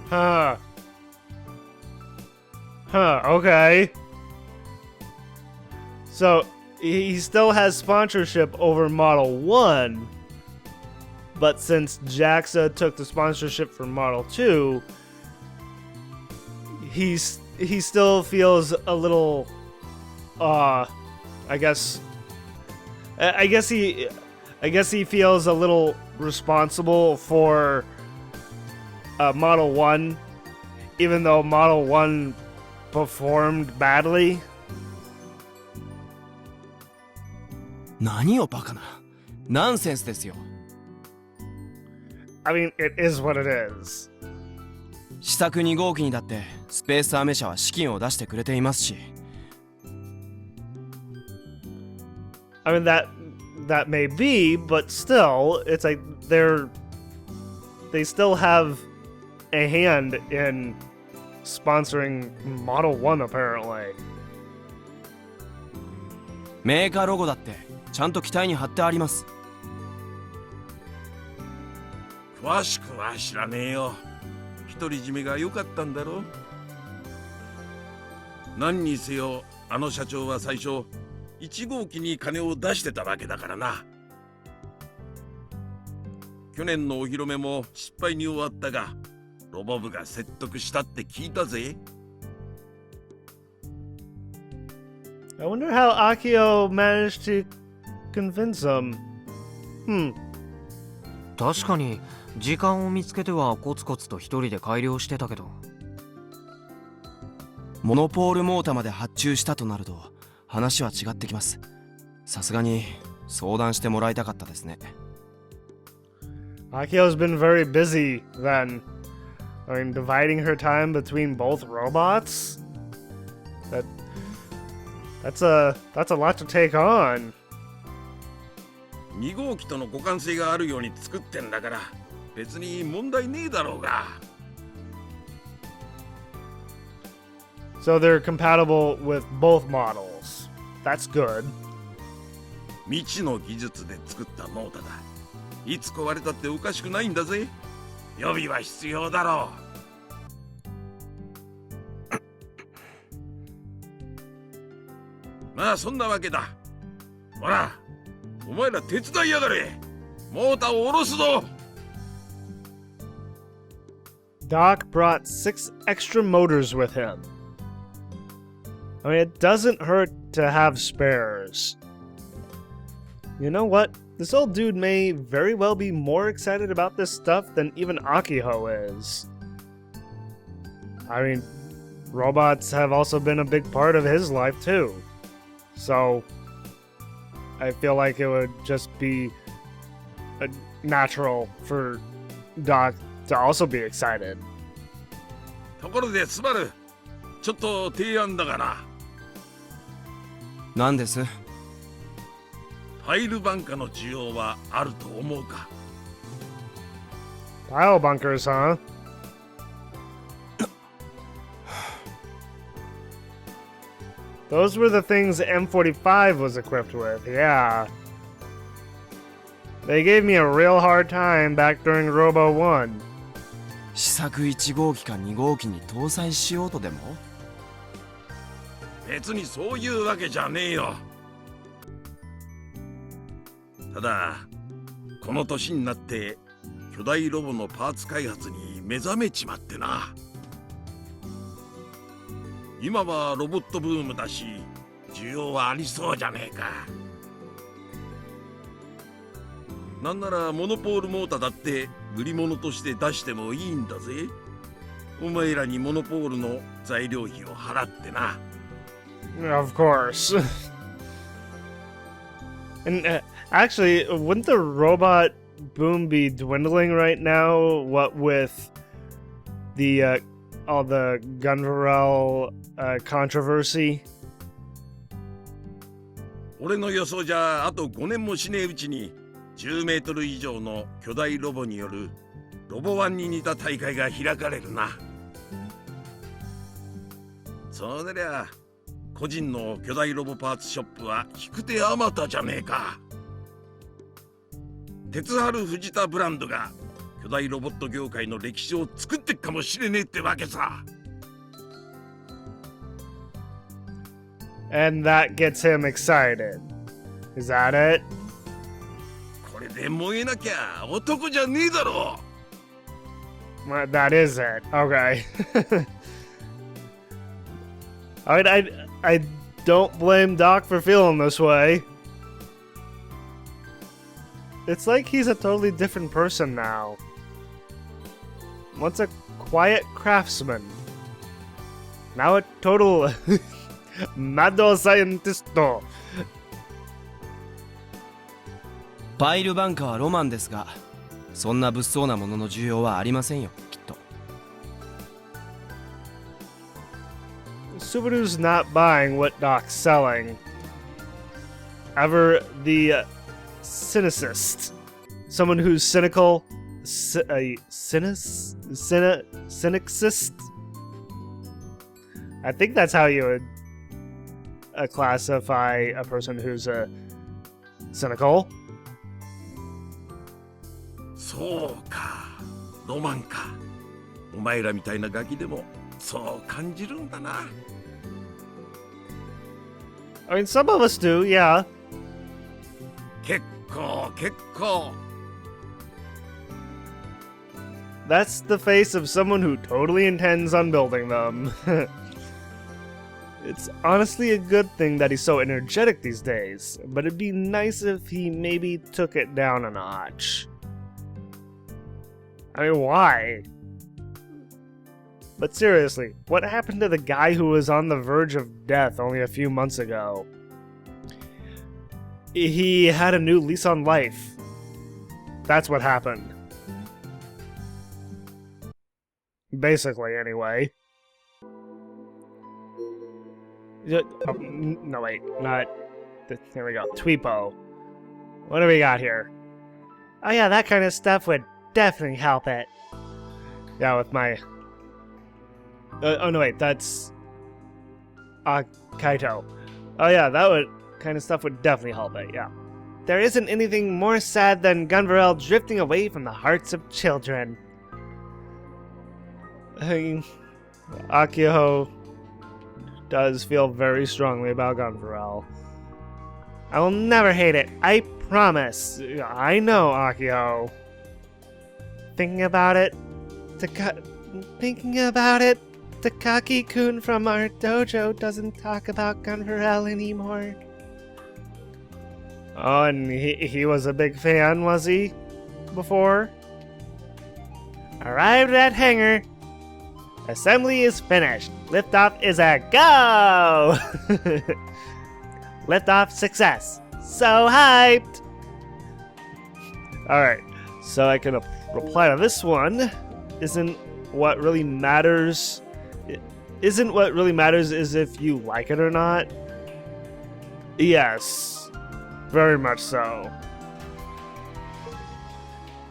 Huh. Huh, okay. So, he still has sponsorship over Model 1, but since JAXA took the sponsorship for Model 2, he still feels a little, I guess he feels a little responsible for Model 1, even though Model 1 performed badly. 何をバカな。ナンセンスですよ。I mean, it is what it is. 試作2号機にだってスペースアメ社は資金を出してくれていますし。I mean, that may be, but still, it's like they still have a hand in sponsoring Model 1, apparently. メーカーロゴだってちゃんと機体に貼ってあります。詳しくは知らねえよ。独り占めが良かったんだろ。何にせよあの社長は最初1号機に金を出してたわけだからな。去年のお披露目も失敗に終わったが、ロボ部が説得したって聞いたぜ。I wonder how Akio managed to convince him. 確かに時間を見つけてはコツコツと一人で改良してたけど。モノポールモータまで発注したとなると話は違ってきます。さすがに相談してもらいたかったですね。Akio's been very busy then. I mean, dividing her time between both robots? That's a lot to take on. 2号機との互換性があるように作ってんだから別に問題ねえだろうが。So they're compatible with both models. That's good. 未知の技術で作ったモータだ。いつ壊れたっておかしくないんだぜ。予備は必要だろう。まあそんなわけだ。ほら、お前ら手伝いやがれ。モーターを下ろすぞ。Doc brought 6 extra motors with him. I mean, it doesn't hurt to have spares. You know what? This old dude may very well be more excited about this stuff than even AKIHO is. I mean, robots have also been a big part of his life too. So, I feel like it would just be natural for Doc to also be excited. ところでスバル、ちょっと提案だがな。何です？ファイルバンカの需要はあると思うか？ Pile bunkers, huh? Those were the things M45 was equipped with, yeah. They gave me a real hard time back during Robo 1. 試作1号機か2号機に搭載しようとでも？別にそういうわけじゃねえよ。ただ、この年になって巨大ロボのパーツ開発に目覚めちまってな。今はロボットブームだし、需要はありそうじゃねえか。なんならモノポールモータだって売り物として出してもいいんだぜ。お前らにモノポールの材料費を払ってな。Of course. And actually, wouldn't the robot boom be dwindling right now? What with the all the Gunvarel controversy? 俺の予想じゃあと5年もしねえうちに10メートル以上の巨大ロボによるロボワンに似た大会が開かれるな。そうなりゃ個人の巨大ロボパーツショップは引く手あまたじゃねえか。鉄春藤田ブランドが巨大ロボット業界の歴史を作ってっかもしれねえってわけさ。And that gets him excited. Is that it? これで燃えなきゃ男じゃねえだろ。Well, that is it. Okay. I don't blame Doc for feeling this way. It's like he's a totally different person now. Once a quiet craftsman. Now a total mad scientist. パイルバンカーはロマンですが、そんな物騒なものの需要はありませんよ、きっと。Subaru's not buying what Doc's selling. Ever the cynicist. Someone who's cynical. Cynicist? I think that's how you would classify a person who's cynical. そうか、ロマンか。お前らみたいなガキでもそう感じるんだな。I mean, some of us do, yeah. 結構。 That's the face of someone who totally intends on building them. It's honestly a good thing that he's so energetic these days, but it'd be nice if he maybe took it down a notch. I mean, why? But seriously, what happened to the guy who was on the verge of death only a few months ago? He had a new lease on life. That's what happened. Basically, anyway. No, wait, not... Here we go. Tweepo. What do we got here? Oh yeah, that kind of stuff would definitely help it. Yeah, with my... oh no, wait, that's... Kaito. Oh yeah, that would... kind of stuff would definitely help it, yeah. There isn't anything more sad than Gunvarel drifting away from the hearts of children. I mean, AKIHO does feel very strongly about Gunvarel. I will never hate it, I promise. I know, AKIHO. Thinking about it, Takaki-kun from our dojo doesn't talk about Gunvarel anymore. Oh, and he was a big fan, was he? Before? Arrived at hangar. Assembly is finished. Liftoff is a go! Liftoff success. So hyped! Alright, so I can reply to this one. Isn't what really matters is if you like it or not? Yes, very much so.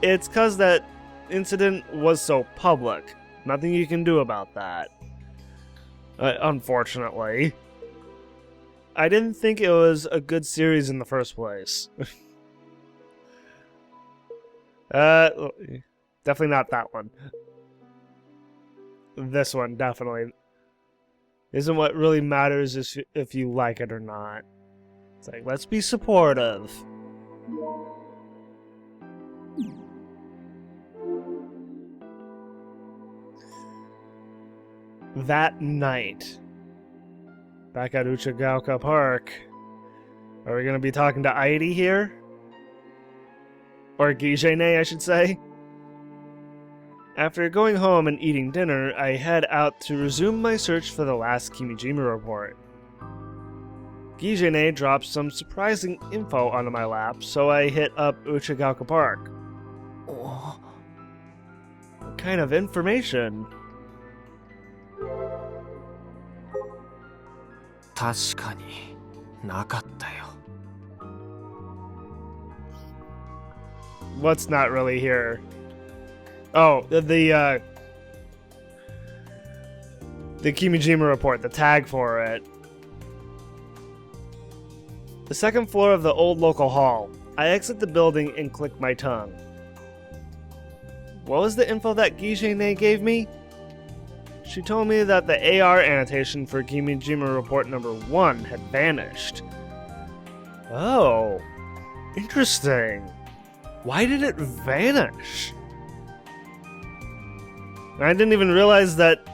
It's cause that incident was so public. Nothing you can do about that. Unfortunately. I didn't think it was a good series in the first place. Definitely not that one. This one, definitely. Isn't what really matters is if you like it or not. It's like, let's be supportive. That night, back at Uchagaoka Park, are we going to be talking to Airi here? Or Geji-ne, I should say. After going home and eating dinner, I head out to resume my search for the last Kimijima report. Geji-ne drops some surprising info onto my lap, so I hit up Uchagaoka Park. Oh. What kind of information? 確かになかったよ。what's not really here? Oh, the Kimijima report, the tag for it. The second floor of the old local hall. I exit the building and click my tongue. What was the info that Geji-ne gave me? She told me that the AR annotation for Kimijima report number 1 had vanished. Oh, interesting. Why did it vanish? I didn't even realize that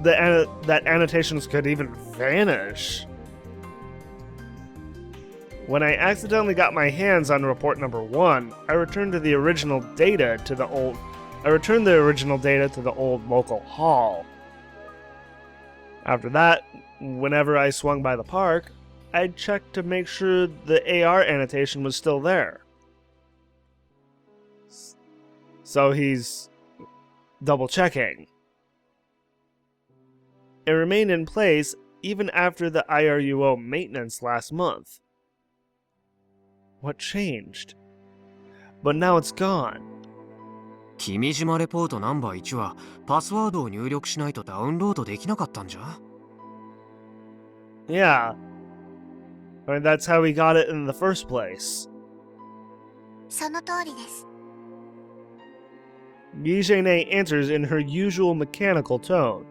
that annotations could even vanish. When I accidentally got my hands on report number 1, I returned the original data to the old local hall. After that, whenever I swung by the park, I'd check to make sure the AR annotation was still there. So he's double checking. It remained in place even after the IRUO maintenance last month. What changed? But now it's gone. 君島レポートナンバー1はパスワードを入力しないとダウンロードできなかったんじゃ Yeah. I mean, that's how we got it in the first place. その通りです。Geji-ne answers in her usual mechanical tone.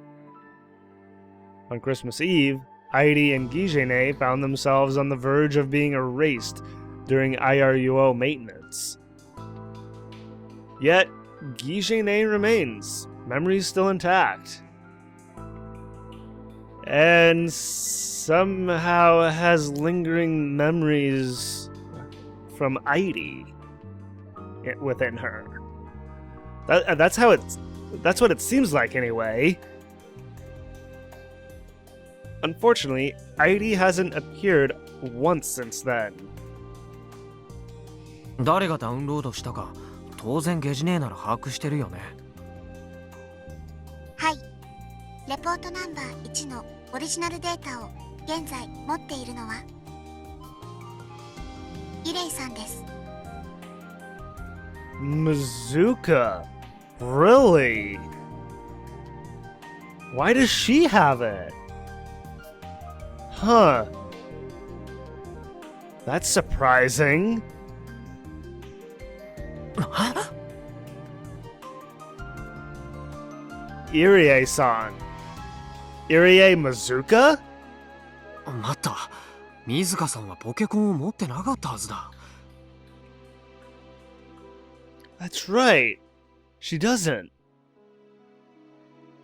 On Christmas Eve, Heidi and Geji-ne found themselves on the verge of being erased during IRUO maintenance. Yet, Geji-ne remains, memories still intact. And somehow has lingering memories from Heidi within her. That's what it seems like anyway. Unfortunately, Heidi hasn't appeared once since then. 誰がダウンロードしたか当然ゲジネーなら把握してるよね。はい。レポートナンバー1のオリジナルデータを現在持っているのはイレイさんです。Mazuka? Really? Why does she have it? Huh. That's surprising. Irie-san. Irie Mazuka? 待った。水香さんはポケコンを持ってなかったはずだ。That's right. She doesn't.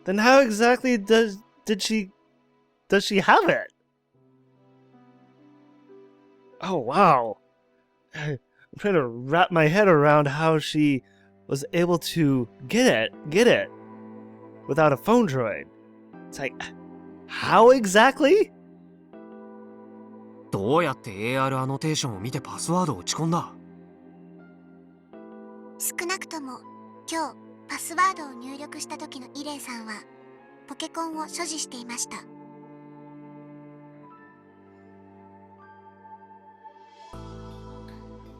Then how exactly does she have it? Oh wow. I'm trying to wrap my head around how she was able to get it without a phone droid. It's like, how exactly? どうやって AR アノテーションを見てパスワードを打ち込んだ？少なくとも今日パスワードを入力した時のイレイさんはポケコンを所持していました。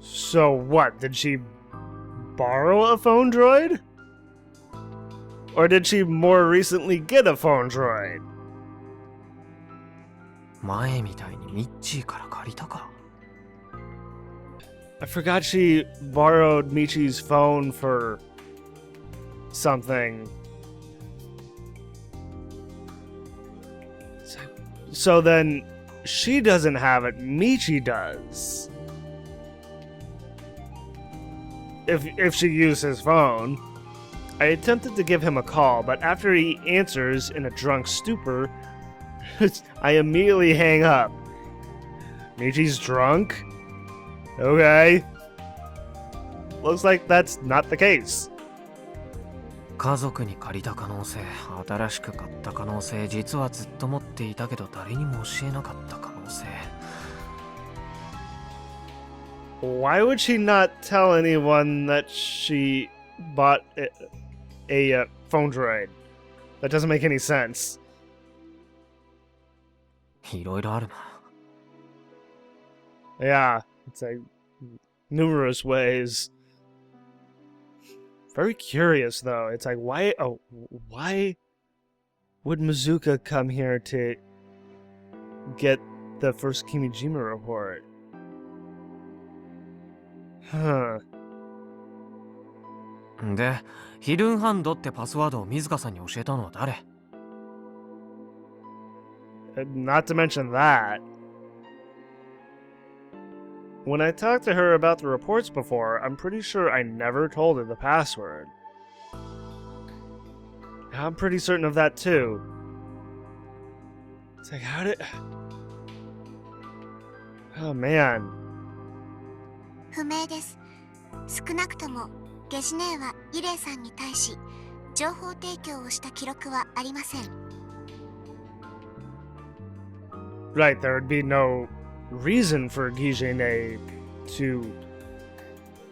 So what? Did she borrow a phone droid? Or did she more recently get a phone droid? 前みたいにミッチーから借りたか。I forgot she borrowed Michi's phone for something. So then she doesn't have it, Michi does. If she used his phone. I attempted to give him a call, but after he answers in a drunk stupor, I immediately hang up. Michi's drunk? Okay. Looks like that's not the case. 家族に借りた可能性、新しく買った可能性、実はずっと持っていたけど誰にも教えなかった可能性。Why would she not tell anyone that she bought a phone droid? That doesn't make any sense. いろいろあるな。Yeah, it's like numerous ways. Very curious, though. It's like, why would Mizuka come here to get the first Kimijima report? Huh. で、ヒルンハンドってパスワードを水香さんに教えたのは誰？ Not to mention that, when I talked to her about the reports before, I'm pretty sure I never told her the password. I'm pretty certain of that too. It's like, how did... Oh man. 不明です。少なくともゲジネはイレイさんに対し情報提供をした記録はありません。 Right, there would be no reason for Geji-ne to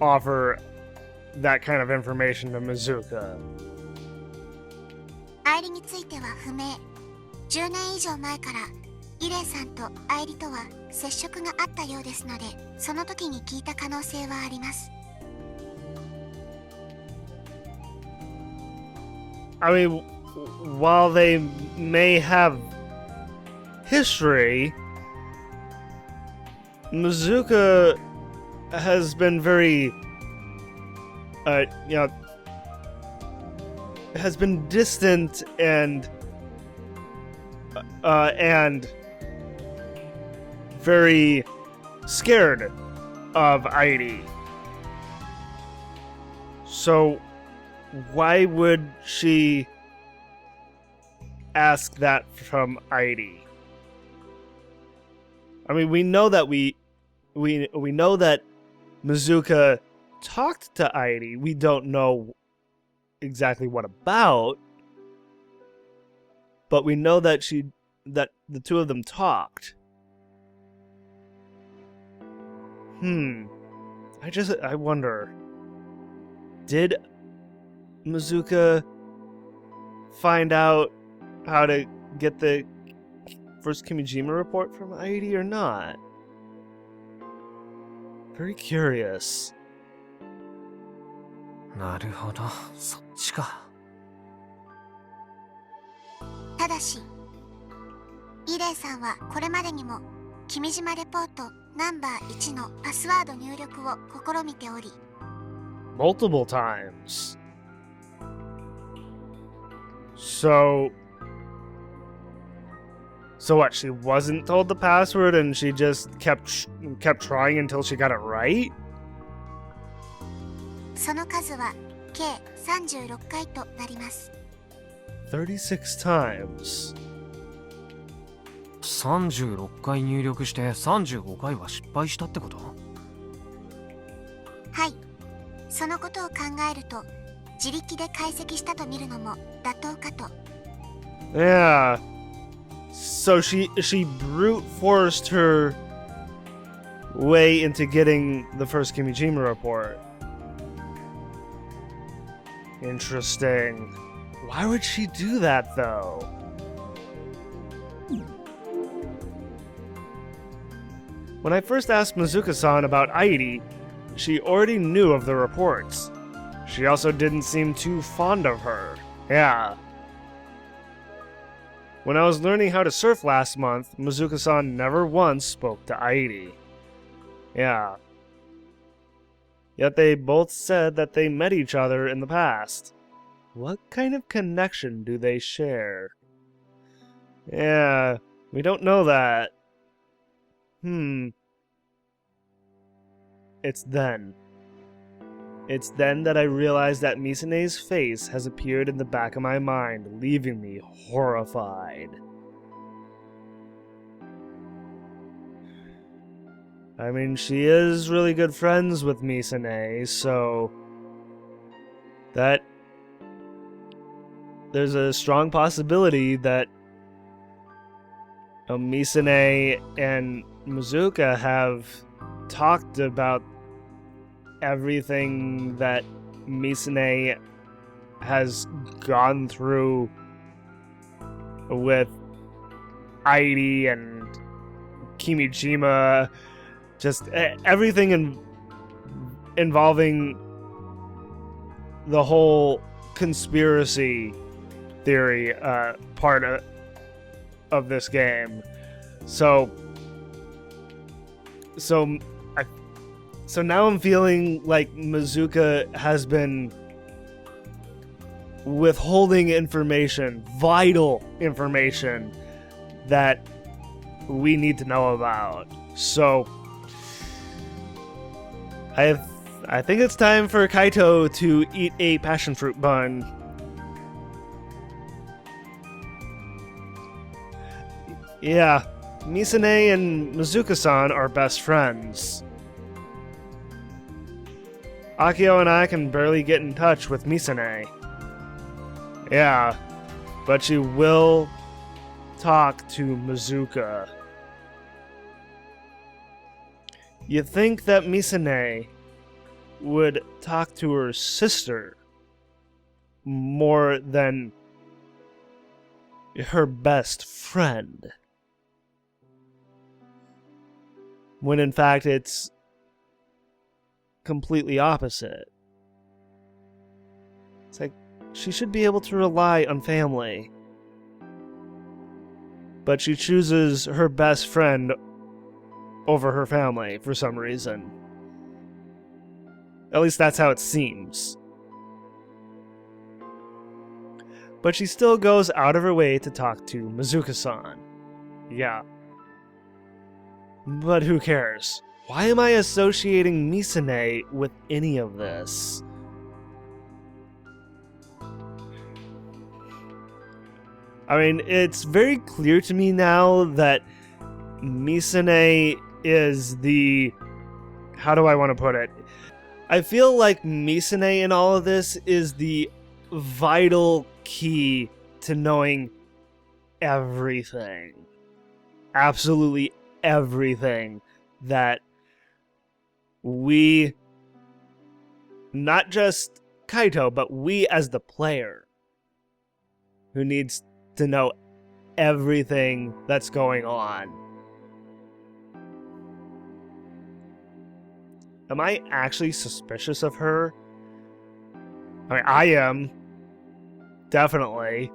offer that kind of information to Mizuka. 愛理については不明。10年以上前からイレイさんと愛理とは接触があったようですので、その時に聞いた可能性はあります。 I mean, while they may have history, Mizuka has been very, has been distant and very scared of Airi. So, why would she ask that from Airi? I mean, we know that we know that Mizuka talked to Airi. We don't know exactly what about, but we know that that the two of them talked. I wonder, did Mizuka find out how to get the first Kimijima report from Airi or not? Very curious. なるほど、そっちか。ただし、イレイさんはこれまでにも君島レポートナンバー1のパスワード入力を試みており、 Multiple times. So what? She wasn't told the password and she just kept trying until she got it right? その数は計36回となります。 36 times. 36回入力して35回は失敗したってこと？はい。そのことを考えると、自力で解析したと見るのも妥当かと。 Yeah. So she brute forced her way into getting the first Kimijima report. Interesting. Why would she do that though? When I first asked Mizuka-san about Airi, she already knew of the reports. She also didn't seem too fond of her. Yeah. When I was learning how to surf last month, Mizuka-san never once spoke to Airi. Yeah. Yet they both said that they met each other in the past. What kind of connection do they share? Yeah, we don't know that. It's then that I realized that Misane's face has appeared in the back of my mind, leaving me horrified. I mean, she is really good friends with Misane, so that there's a strong possibility that Misane and Mizuka have talked about everything that Misane has gone through with Airi and Kimijima, just everything involving the whole conspiracy theory part of this game. So now I'm feeling like Mizuka has been withholding information, vital information that we need to know about. So I think it's time for Kaito to eat a passion fruit bun. Yeah, Misane and Mizuka-san are best friends. Akio and I can barely get in touch with Misane. Yeah, but she will talk to Mizuka. You think that Misane would talk to her sister more than her best friend, when in fact it's completely opposite. It's like she should be able to rely on family, but she chooses her best friend over her family for some reason. At least that's how it seems. But she still goes out of her way to talk to Mizuka-san. Yeah. But who cares? Why am I associating Misane with any of this? I mean, it's very clear to me now that Misane is the... How do I want to put it? I feel like Misane in all of this is the vital key to knowing everything. Absolutely everything that we, not just Kaito, but we as the player, who needs to know everything that's going on. Am I actually suspicious of her? I mean, I am. Definitely.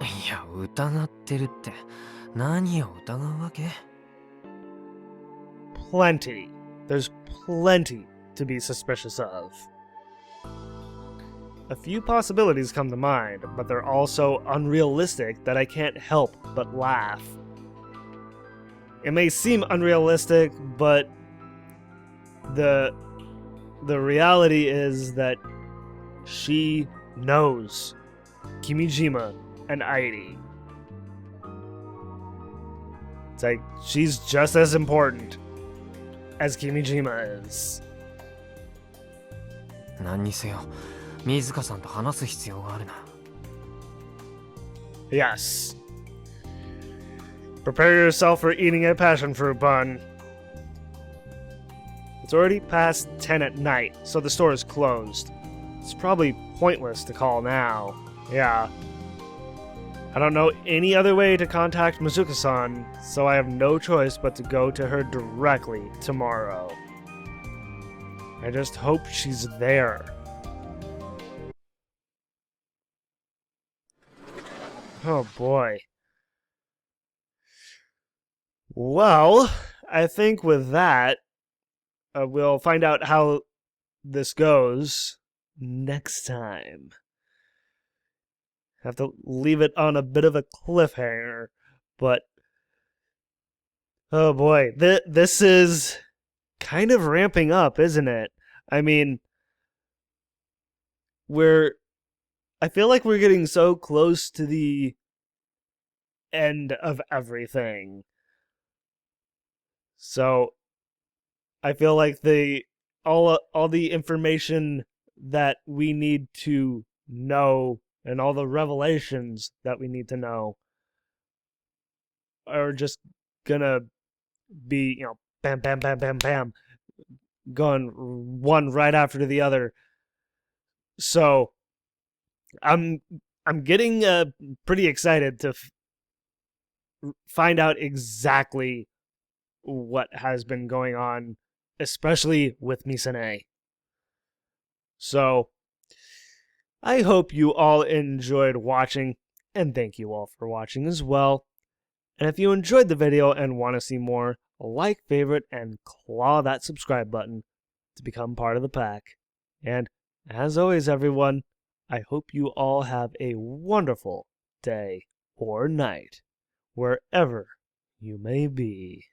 いや、疑ってるって、何を疑うわけ? Plenty. There's plenty to be suspicious of. A few possibilities come to mind, but they're all so unrealistic that I can't help but laugh. It may seem unrealistic, but the reality is that she knows Kimijima and Airi. It's like she's just as important as Kimijima is. 何にせよ、水香さんと話す必要があるな。Yes. Prepare yourself for eating a passion fruit bun. It's already past 10 at night, so the store is closed. It's probably pointless to call now. Yeah. I don't know any other way to contact Mizuka-san, so I have no choice but to go to her directly tomorrow. I just hope she's there. Oh boy. Well, I think with that, we'll find out how this goes next time. Have to leave it on a bit of a cliffhanger, but oh boy, this is kind of ramping up, isn't it? I mean, I feel like we're getting so close to the end of everything. So I feel like all the information that we need to know and all the revelations that we need to know are just gonna be, bam, bam, bam, bam, bam, going one right after the other. So I'm getting pretty excited to find out exactly what has been going on, especially with Misane. So I hope you all enjoyed watching, and thank you all for watching as well. And if you enjoyed the video and want to see more, like, favorite, and claw that subscribe button to become part of the pack. And as always, everyone, I hope you all have a wonderful day or night, wherever you may be.